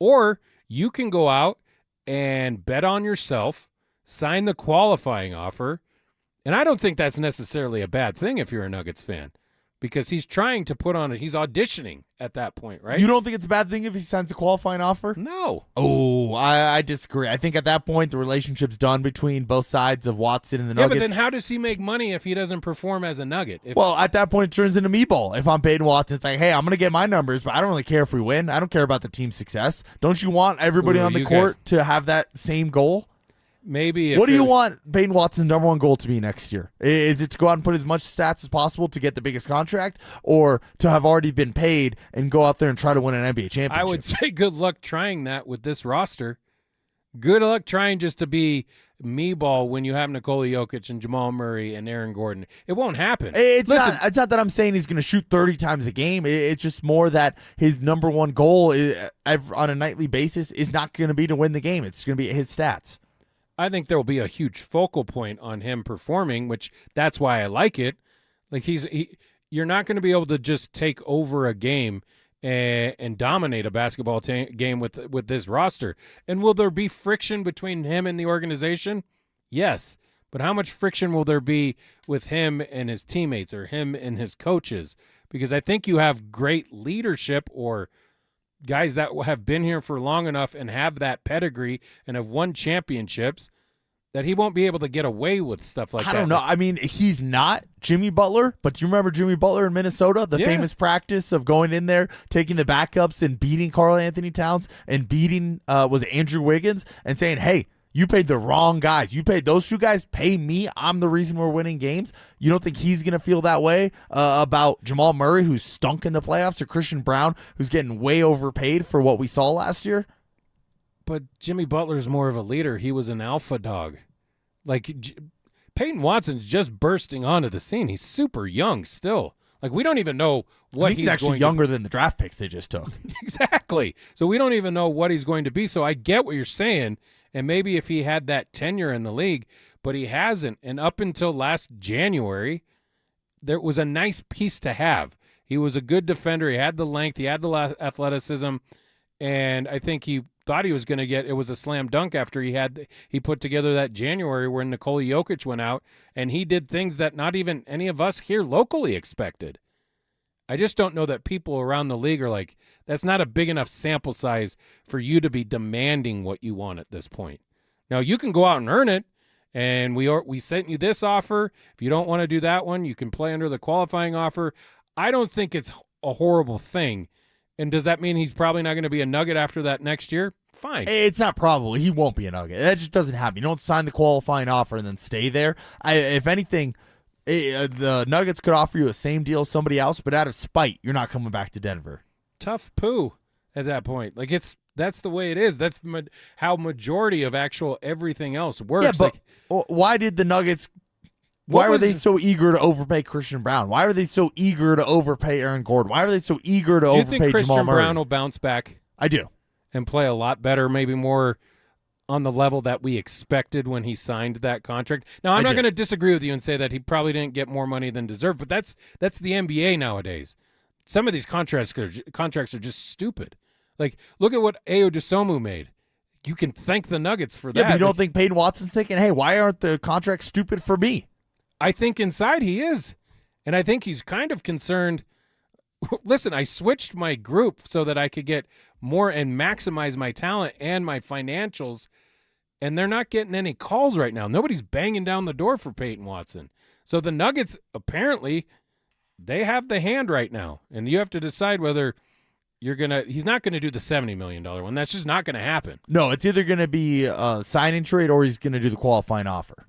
Or you can go out and bet on yourself, sign the qualifying offer, and I don't think that's necessarily a bad thing if you're a Nuggets fan, because he's trying to he's auditioning at that point, right? You don't think it's a bad thing if he signs a qualifying offer? No. Oh, I disagree. I think at that point the relationship's done between both sides of Watson and the Nuggets. Yeah, but then how does he make money if he doesn't perform as a Nugget? Well, at that point it turns into me-ball. If I'm Peyton Watson, it's like, hey, I'm going to get my numbers, but I don't really care if we win. I don't care about the team's success. Don't you want everybody on the court to have that same goal? Maybe. What do you want Peyton Watson's number one goal to be next year? Is it to go out and put as much stats as possible to get the biggest contract, or to have already been paid and go out there and try to win an NBA championship? I would say good luck trying that with this roster. Good luck trying just to be me-ball when you have Nikola Jokic and Jamal Murray and Aaron Gordon. It won't happen. It's not that I'm saying he's going to shoot 30 times a game. It's just more that his number one goal on a nightly basis is not going to be to win the game. It's going to be his stats. I think there will be a huge focal point on him performing, which that's why I like it. Like you're not going to be able to just take over a game and dominate a basketball game with this roster. And will there be friction between him and the organization? Yes. But how much friction will there be with him and his teammates or him and his coaches? Because I think you have great leadership or guys that have been here for long enough and have that pedigree and have won championships that he won't be able to get away with stuff like that. I don't know. I mean, he's not Jimmy Butler, but do you remember Jimmy Butler in Minnesota? The famous practice of going in there, taking the backups and beating Karl Anthony Towns and beating was it Andrew Wiggins and saying, hey, you paid the wrong guys. You paid those two guys, pay me. I'm the reason we're winning games. You don't think he's going to feel that way about Jamal Murray, who's stunk in the playoffs, or Christian Brown, who's getting way overpaid for what we saw last year? But Jimmy Butler's more of a leader. He was an alpha dog. Like Peyton Watson's just bursting onto the scene. He's super young still. Like we don't even know what he's actually younger than the draft picks they just took. Exactly. So we don't even know what he's going to be. So I get what you're saying. And maybe if he had that tenure in the league, but he hasn't. And up until last January, there was a nice piece to have. He was a good defender. He had the length. He had the athleticism. And I think he thought he was going to get – it was a slam dunk after he put together that January where Nikola Jokic went out, and he did things that not even any of us here locally expected. I just don't know that people around the league are like, that's not a big enough sample size for you to be demanding what you want at this point. Now, you can go out and earn it, and we sent you this offer. If you don't want to do that one, you can play under the qualifying offer. I don't think it's a horrible thing. And does that mean he's probably not going to be a Nugget after that next year? Fine. It's not probable. He won't be a Nugget. That just doesn't happen. You don't sign the qualifying offer and then stay there. If anything, the Nuggets could offer you the same deal as somebody else, but out of spite, you're not coming back to Denver. Tough poo at that point. Like that's the way it is. That's how majority of actual everything else works. Yeah, but why did the Nuggets? Why were they so eager to overpay Christian Brown? Why are they so eager to overpay Aaron Gordon? Why are they so eager to overpay Jamal Murray? Do you think Christian Brown will bounce back? I do. And play a lot better, maybe more on the level that we expected when he signed that contract. Now, I'm not going to disagree with you and say that he probably didn't get more money than deserved, but that's the NBA nowadays. Some of these contracts are just stupid. Like, look at what Ayo Dosunmu made. You can thank the Nuggets for that. Yeah, but you don't think Payton Watson's thinking, hey, why aren't the contracts stupid for me? I think inside he is. And I think he's kind of concerned. Listen, I switched my group so that I could get more and maximize my talent and my financials, and they're not getting any calls right now. Nobody's banging down the door for Payton Watson. So the Nuggets, apparently, they have the hand right now, and you have to decide whether he's not going to do the $70 million one. That's just not going to happen. No, it's either going to be a signing trade or he's going to do the qualifying offer.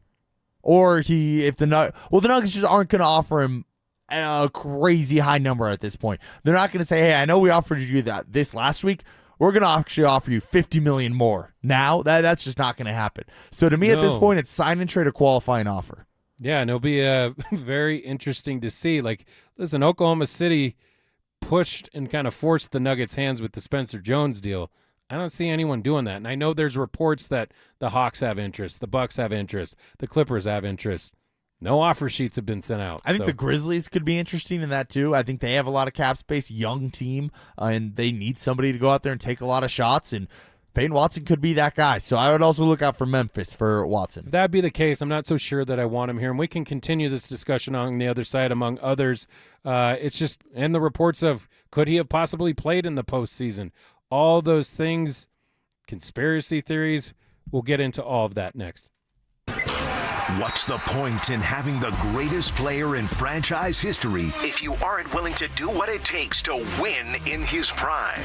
Or the Nuggets just aren't going to offer him a crazy high number at this point. They're not going to say, hey, I know we offered you this last week. We're going to actually offer you $50 million more. Now, that's just not going to happen. So to me at this point, it's sign and trade or qualifying offer. Yeah, and it'll be very interesting to see. Like, listen, Oklahoma City pushed and kind of forced the Nuggets' hands with the Spencer Jones deal. I don't see anyone doing that. And I know there's reports that the Hawks have interest, the Bucks have interest, the Clippers have interest. No offer sheets have been sent out. I think the Grizzlies could be interesting in that too. I think they have a lot of cap space, young team, and they need somebody to go out there and take a lot of shots, and Payton Watson could be that guy. So I would also look out for Memphis for Watson. If that'd be the case, I'm not so sure that I want him here, and we can continue this discussion on the other side among others. It's just, and the reports of could he have possibly played in the postseason? All those things, conspiracy theories, we'll get into all of that next. What's the point in having the greatest player in franchise history if you aren't willing to do what it takes to win in his prime?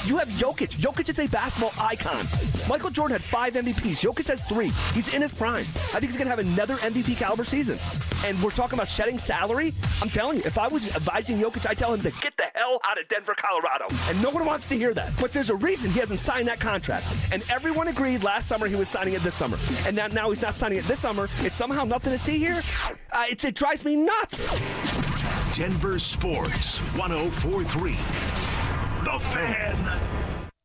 You have Jokic. Jokic is a basketball icon. Michael Jordan had 5 MVPs. Jokic has 3. He's in his prime. I think he's going to have another MVP caliber season. And we're talking about shedding salary. I'm telling you, if I was advising Jokic, I'd tell him to get the hell out of Denver, Colorado. And no one wants to hear that. But there's a reason he hasn't signed that contract. And everyone agreed last summer he was signing it this summer. And now he's not signing it this summer. It's somehow nothing to see here. It drives me nuts. Denver Sports 104.3. The Fan.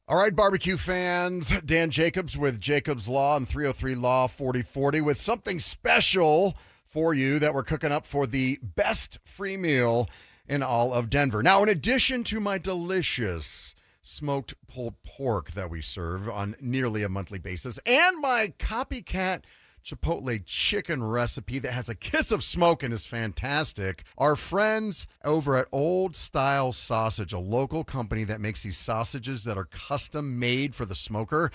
All right, barbecue fans, Dan Jacobs with Jacobs Law and 303 Law 4040 with something special for you that we're cooking up for the best free meal in all of Denver. Now, in addition to my delicious smoked pulled pork that we serve on nearly a monthly basis and my copycat Chipotle chicken recipe that has a kiss of smoke and is fantastic. Our friends over at Old Style Sausage, a local company that makes these sausages that are custom made for the smoker.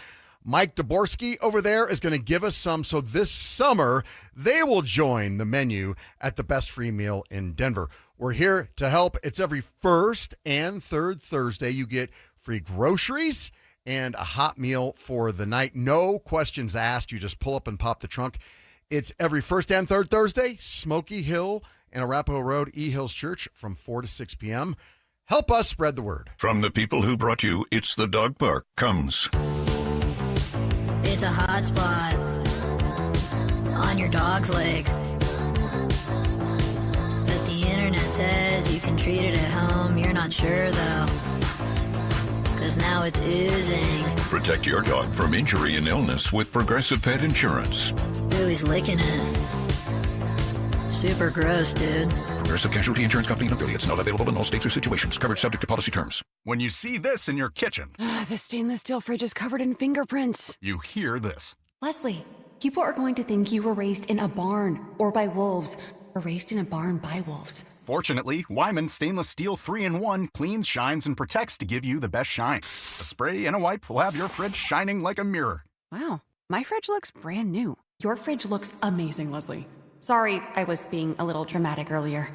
Mike Daborski over there is going to give us some. So this summer, they will join the menu at the best free meal in Denver. We're here to help. It's every first and third Thursday. You get free groceries and a hot meal for the night. No questions asked. You just pull up and pop the trunk. It's every first and third Thursday, Smoky Hill and Arapahoe Road, E Hills Church from 4 to 6 p.m. Help us spread the word. From the people who brought you It's the Dog Park comes. It's a hot spot on your dog's leg. But the internet says you can treat it at home. You're not sure though. 'Cause now it's oozing. Protect your dog from injury and illness with Progressive Pet Insurance. Ooh, he's licking it. Super gross, dude. Progressive Casualty Insurance Company and affiliates. Not available in all states or situations. Coverage subject to policy terms. When you see this in your kitchen, The stainless steel fridge is covered in fingerprints. you hear this. Leslie, people are going to think you were raised in a barn or by wolves or raised in a barn by wolves. Fortunately, Wyman Stainless Steel 3-in-1 cleans, shines, and protects to give you the best shine. A spray and a wipe will have your fridge shining like a mirror. Wow, my fridge looks brand new. Your fridge looks amazing, Leslie. Sorry, I was being a little dramatic earlier.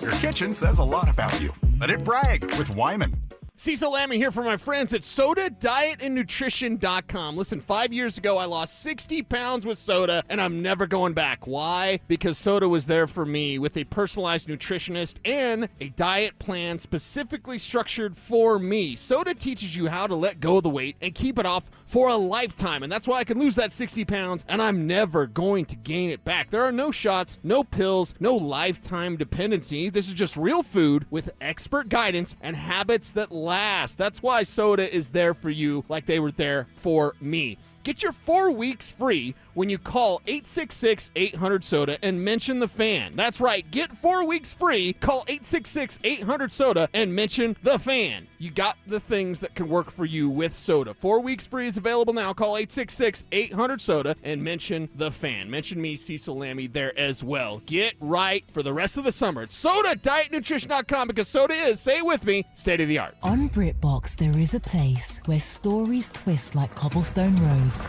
Your kitchen says a lot about you. Let it brag with Wyman. Cecil Lammy here for my friends at SodaDietAndNutrition.com. Listen, 5 years ago, I lost 60 pounds with soda, and I'm never going back. Why? Because soda was there for me with a personalized nutritionist and a diet plan specifically structured for me. Soda teaches you how to let go of the weight and keep it off for a lifetime, and that's why I can lose that 60 pounds, and I'm never going to gain it back. There are no shots, no pills, no lifetime dependency. This is just real food with expert guidance and habits that last. That's why soda is there for you like they were there for me. Get your 4 weeks free when you call 866-800-SODA and mention the fan. That's right. Get 4 weeks free. Call 866-800-SODA and mention the fan. You got the things that can work for you with soda. 4 weeks free is available now. Call 866-800-SODA and mention the fan. Mention me, Cecil Lammy, there as well. Get right for the rest of the summer. It's SodaDietNutrition.com because soda is, say it with me, state of the art. On BritBox, there is a place where stories twist like cobblestone roads,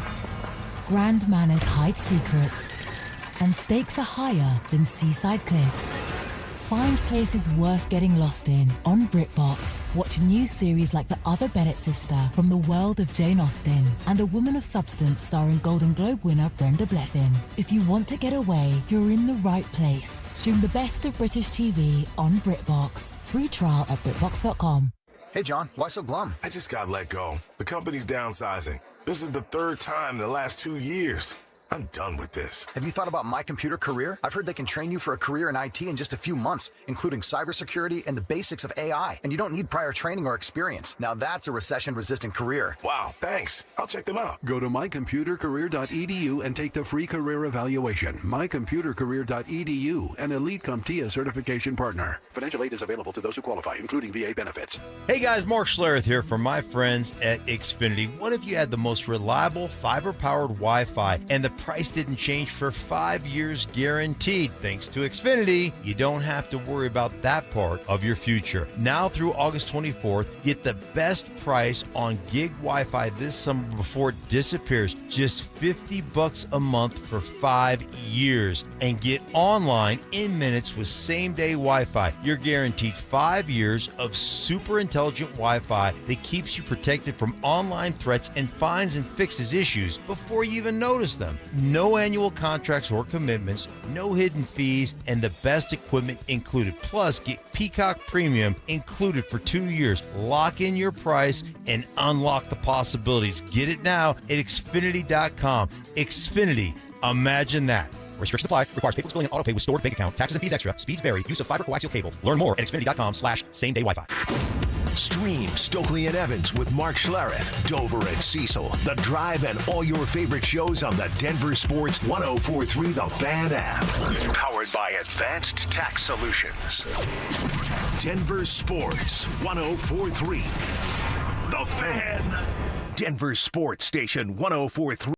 grand manners hide secrets, and stakes are higher than seaside cliffs. Find places worth getting lost in on BritBox. Watch new series like The Other Bennett Sister from the world of Jane Austen and A Woman of Substance starring Golden Globe winner Brenda Blethyn. If you want to get away, you're in the right place. Stream the best of British TV on BritBox. Free trial at BritBox.com. Hey, John, why so glum? I just got let go. The company's downsizing. This is the third time in the last 2 years. I'm done with this. Have you thought about My Computer Career? I've heard they can train you for a career in IT in just a few months, including cybersecurity and the basics of AI. And you don't need prior training or experience. Now that's a recession-resistant career. Wow, thanks. I'll check them out. Go to mycomputercareer.edu and take the free career evaluation. mycomputercareer.edu, an Elite CompTIA certification partner. Financial aid is available to those who qualify, including VA benefits. Hey guys, Mark Schlereth here from my friends at Xfinity. What if you had the most reliable fiber-powered Wi-Fi and the price didn't change for 5 years guaranteed? Thanks to Xfinity, you don't have to worry about that part of your future. Now through August 24th, get the best price on gig Wi-Fi this summer before it disappears. Just $50 a month for 5 years. And get online in minutes with same-day Wi-Fi. You're guaranteed 5 years of super intelligent Wi-Fi that keeps you protected from online threats and finds and fixes issues before you even notice them. No annual contracts or commitments, no hidden fees, and the best equipment included. Plus, get Peacock Premium included for 2 years. Lock in your price and unlock the possibilities. Get it now at Xfinity.com. Xfinity, imagine that. Restrictions apply. Requires paperless billing and auto pay with stored bank account. Taxes and fees extra. Speeds vary. Use of fiber coaxial cable. Learn more at Xfinity.com/same-day Wi-Fi. Stream Stokely and Evans with Mark Schlereth, Dover and Cecil, The Drive, and all your favorite shows on the Denver Sports 104.3 The Fan app. Powered by Advanced Tax Solutions. Denver Sports 104.3 The Fan. Denver Sports Station 104.3.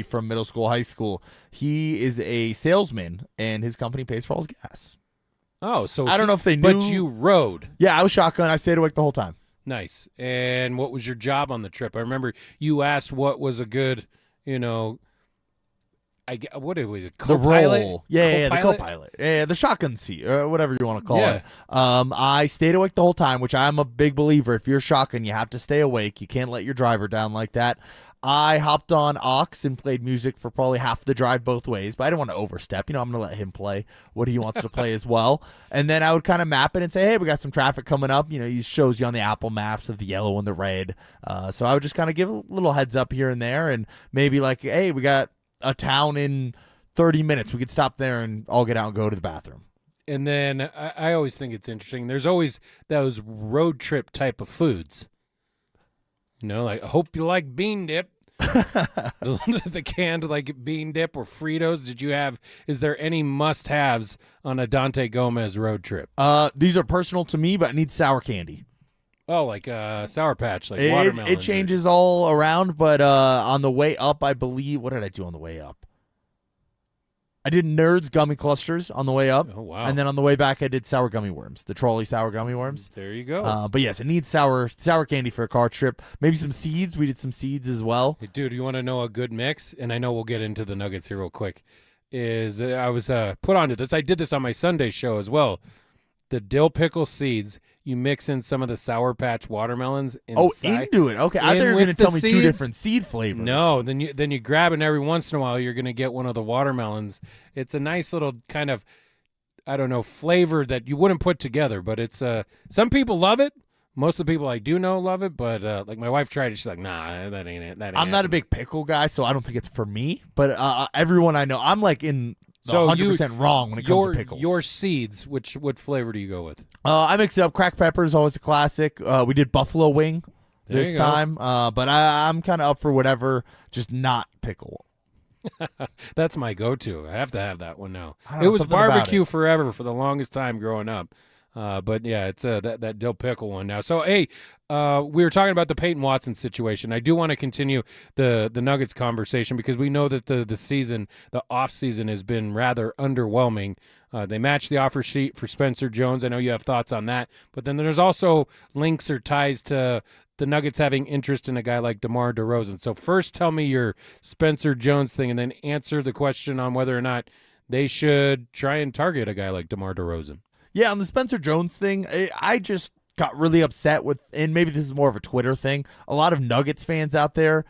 From middle school, high school. He is a salesman, and his company pays for all his gas. Oh, so I don't know if they knew. But you rode. Yeah, I was shotgun. I stayed awake the whole time. Nice. And what was your job on the trip? I remember you asked what was a good, what was it? Co-pilot? The role. Yeah, the co-pilot. Yeah, the shotgun seat, or whatever you want to call it. I stayed awake the whole time, which I'm a big believer. If you're shotgun, you have to stay awake. You can't let your driver down like that. I hopped on aux and played music for probably half the drive both ways, but I didn't want to overstep. I'm going to let him play what he wants to play as well. And then I would kind of map it and say, hey, we got some traffic coming up. He shows you on the Apple Maps of the yellow and the red. So I would just kind of give a little heads up here and there, and maybe like, hey, we got a town in 30 minutes. We could stop there and all get out and go to the bathroom. And then I always think it's interesting. There's always those road trip type of foods. Like, I hope you like bean dip. The canned like bean dip or Fritos. Is there any must-haves on a Dante Gomez road trip? These are personal to me, but I need sour candy. Oh, like Sour Patch, like watermelon. It changes all around, but on the way up, I believe, what did I do on the way up? I did Nerds gummy clusters on the way up. Oh, wow. And then on the way back, I did sour gummy worms, the trolley sour gummy worms. There you go. But yes, it needs sour candy for a car trip. Maybe some seeds. We did some seeds as well. Hey, dude, you want to know a good mix? And I know we'll get into the Nuggets here real quick. is I was put onto this. I did this on my Sunday show as well. The dill pickle seeds, you mix in some of the Sour Patch watermelons inside. Into it. Okay, I thought you were going to tell me two different seed flavors. No, then you grab it, and every once in a while you're going to get one of the watermelons. It's a nice little kind of, I don't know, flavor that you wouldn't put together, but it's some people love it. Most of the people I do know love it, but like my wife tried it. She's like, nah, that ain't it. I'm not a big pickle guy, so I don't think it's for me. But everyone I know, I'm like in the 100% wrong when it comes to pickles. Your seeds, what flavor do you go with? I mix it up. Cracked pepper is always a classic. We did buffalo wing this time, but I'm kind of up for whatever, just not pickle. That's my go-to. I have to have that one now. I don't It know, was something about barbecue it. forever for the longest time growing up. But yeah, it's that dill pickle one now. So hey, we were talking about the Peyton Watson situation. I do want to continue the Nuggets conversation because we know that the off season has been rather underwhelming. They matched the offer sheet for Spencer Jones. I know you have thoughts on that, but then there's also links or ties to the Nuggets having interest in a guy like DeMar DeRozan. So first, tell me your Spencer Jones thing, and then answer the question on whether or not they should try and target a guy like DeMar DeRozan. Yeah, on the Spencer Jones thing, I just got really upset with, and maybe this is more of a Twitter thing, a lot of Nuggets fans out there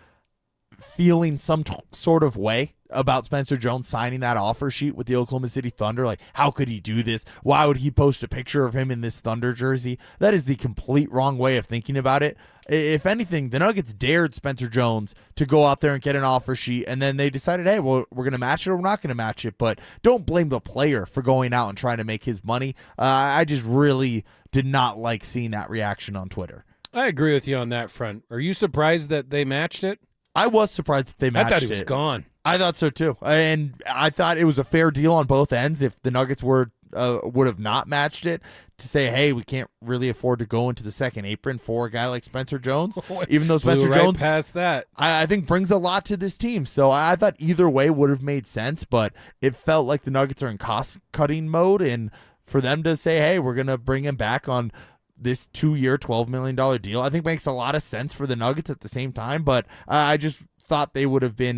feeling some sort of way about Spencer Jones signing that offer sheet with the Oklahoma City Thunder. Like, how could he do this? Why would he post a picture of him in this Thunder jersey? That is the complete wrong way of thinking about it. If anything, the Nuggets dared Spencer Jones to go out there and get an offer sheet, and then they decided, hey, well, we're going to match it or we're not going to match it. But don't blame the player for going out and trying to make his money. I just really did not like seeing that reaction on Twitter. I agree with you on that front. Are you surprised that they matched it? I was surprised that they matched it. I thought he was gone. I thought so too, and I thought it was a fair deal on both ends. If the Nuggets would have not matched it, to say, hey, we can't really afford to go into the second apron for a guy like Spencer Jones, even though Spencer Jones past that, I think brings a lot to this team. So I thought either way would have made sense, but it felt like the Nuggets are in cost-cutting mode, and for them to say, hey, we're going to bring him back on this 2-year, $12 million deal, I think makes a lot of sense for the Nuggets at the same time, but I just thought they would have been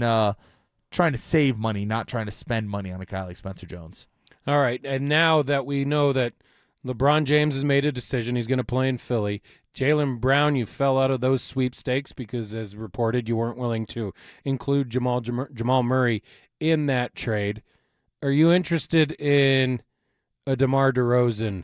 trying to save money, not trying to spend money on a guy like Spencer Jones. All right, and now that we know that LeBron James has made a decision, he's going to play in Philly. Jaylen Brown, you fell out of those sweepstakes because, as reported, you weren't willing to include Jamal Murray in that trade. Are you interested in a DeMar DeRozan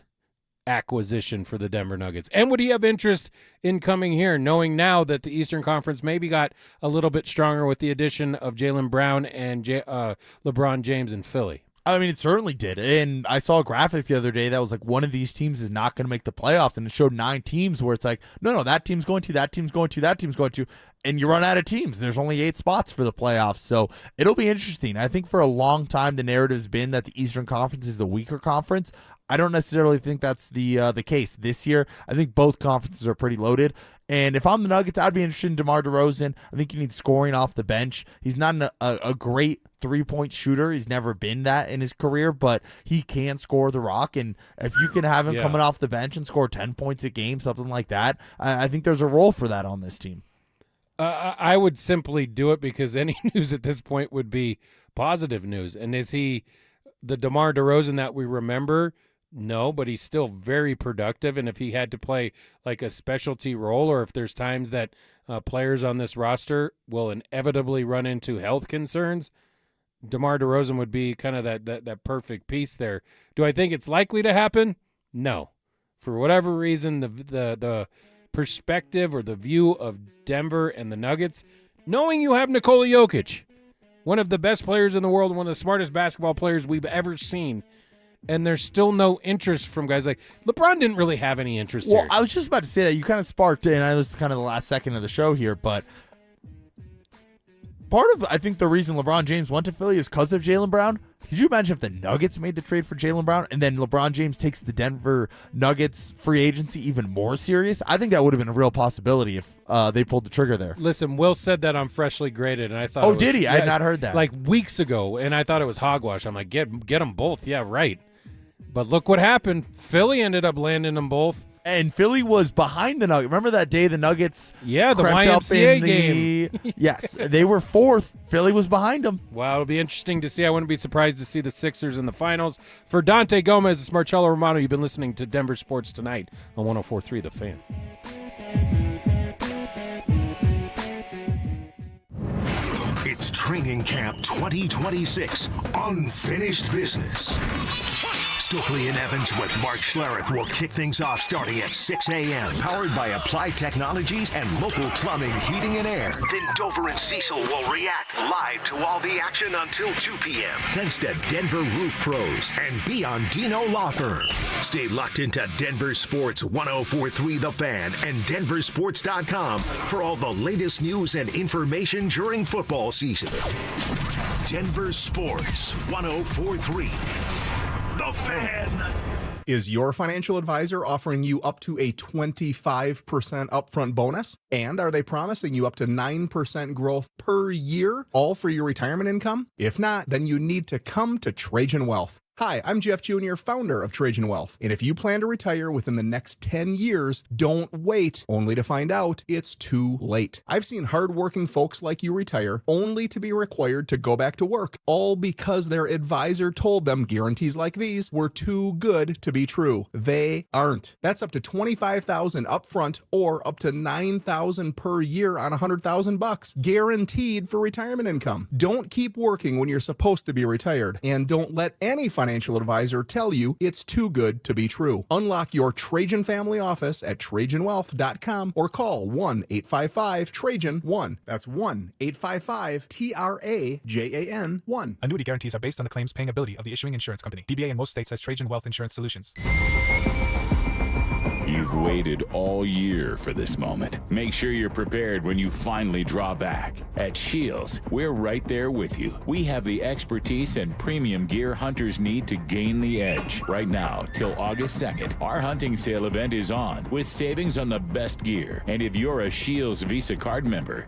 acquisition for the Denver Nuggets? And would he have interest in coming here, knowing now that the Eastern Conference maybe got a little bit stronger with the addition of Jaylen Brown and LeBron James in Philly? I mean, it certainly did. And I saw a graphic the other day that was like, one of these teams is not going to make the playoffs. And it showed 9 teams where it's like, no, that team's going to, that team's going to, that team's going to. And you run out of teams. There's only 8 spots for the playoffs. So it'll be interesting. I think for a long time, the narrative's been that the Eastern Conference is the weaker conference. I don't necessarily think that's the case this year. I think both conferences are pretty loaded. And if I'm the Nuggets, I'd be interested in DeMar DeRozan. I think you need scoring off the bench. He's not a great three-point shooter. He's never been that in his career, but he can score the rock. And if you can have him coming off the bench and score 10 points a game, something like that, I think there's a role for that on this team. I would simply do it because any news at this point would be positive news. And is he the DeMar DeRozan that we remember? No, but he's still very productive. And if he had to play like a specialty role, or if there's times that players on this roster will inevitably run into health concerns, DeMar DeRozan would be kind of that perfect piece there. Do I think it's likely to happen? No. For whatever reason, the perspective or the view of Denver and the Nuggets, knowing you have Nikola Jokic, one of the best players in the world, one of the smartest basketball players we've ever seen, and there's still no interest from guys like LeBron didn't really have any interest here. I was just about to say that. You kind of sparked it, and I was kind of the last second of the show here, but part of, I think, the reason LeBron James went to Philly is because of Jaylen Brown. Could you imagine if the Nuggets made the trade for Jaylen Brown and then LeBron James takes the Denver Nuggets free agency even more serious? I think that would have been a real possibility if they pulled the trigger there. Listen, Will said that on Freshly Graded, and I thought, oh, did he? I had not heard that. Like weeks ago, and I thought it was hogwash. I'm like, get them both. Yeah, right. But look what happened. Philly ended up landing them both. And Philly was behind the Nuggets. Remember that day the Nuggets the crept up YMCA in game. Yes, they were fourth. Philly was behind them. Wow, it'll be interesting to see. I wouldn't be surprised to see the Sixers in the finals. For Dante Gomez, it's Marcello Romano. You've been listening to Denver Sports Tonight on 104.3 The Fan. It's Training Camp 2026, Unfinished Business. Stokely and Evans with Mark Schlereth will kick things off starting at 6 a.m. Powered by Applied Technologies and local plumbing, heating, and air. Then Dover and Cecil will react live to all the action until 2 p.m. Thanks to Denver Roof Pros and Biondino Law Firm. Stay locked into Denver Sports 104.3 The Fan and DenverSports.com for all the latest news and information during football season. Denver Sports 104.3 The Fan. Is your financial advisor offering you up to a 25% upfront bonus? And are they promising you up to 9% growth per year, all for your retirement income? If not, then you need to come to Trajan Wealth. Hi, I'm Jeff Jr., founder of Trajan Wealth. And if you plan to retire within the next 10 years, don't wait, only to find out it's too late. I've seen hardworking folks like you retire only to be required to go back to work, all because their advisor told them guarantees like these were too good to be true. They aren't. That's up to $25,000 upfront or up to $9,000 per year on $100,000, guaranteed for retirement income. Don't keep working when you're supposed to be retired, and don't let any financial advisor tell you it's too good to be true. Unlock your Trajan family office at TrajanWealth.com or call 1-855-TRAJAN-1. That's 1-855-TRAJAN-1. Annuity guarantees are based on the claims paying ability of the issuing insurance company. DBA in most states has Trajan Wealth Insurance Solutions. You've waited all year for this moment. Make sure you're prepared when you finally draw back. At Shields, we're right there with you. We have the expertise and premium gear hunters need to gain the edge. Right now, till August 2nd, our hunting sale event is on with savings on the best gear. And if you're a Shields Visa card member,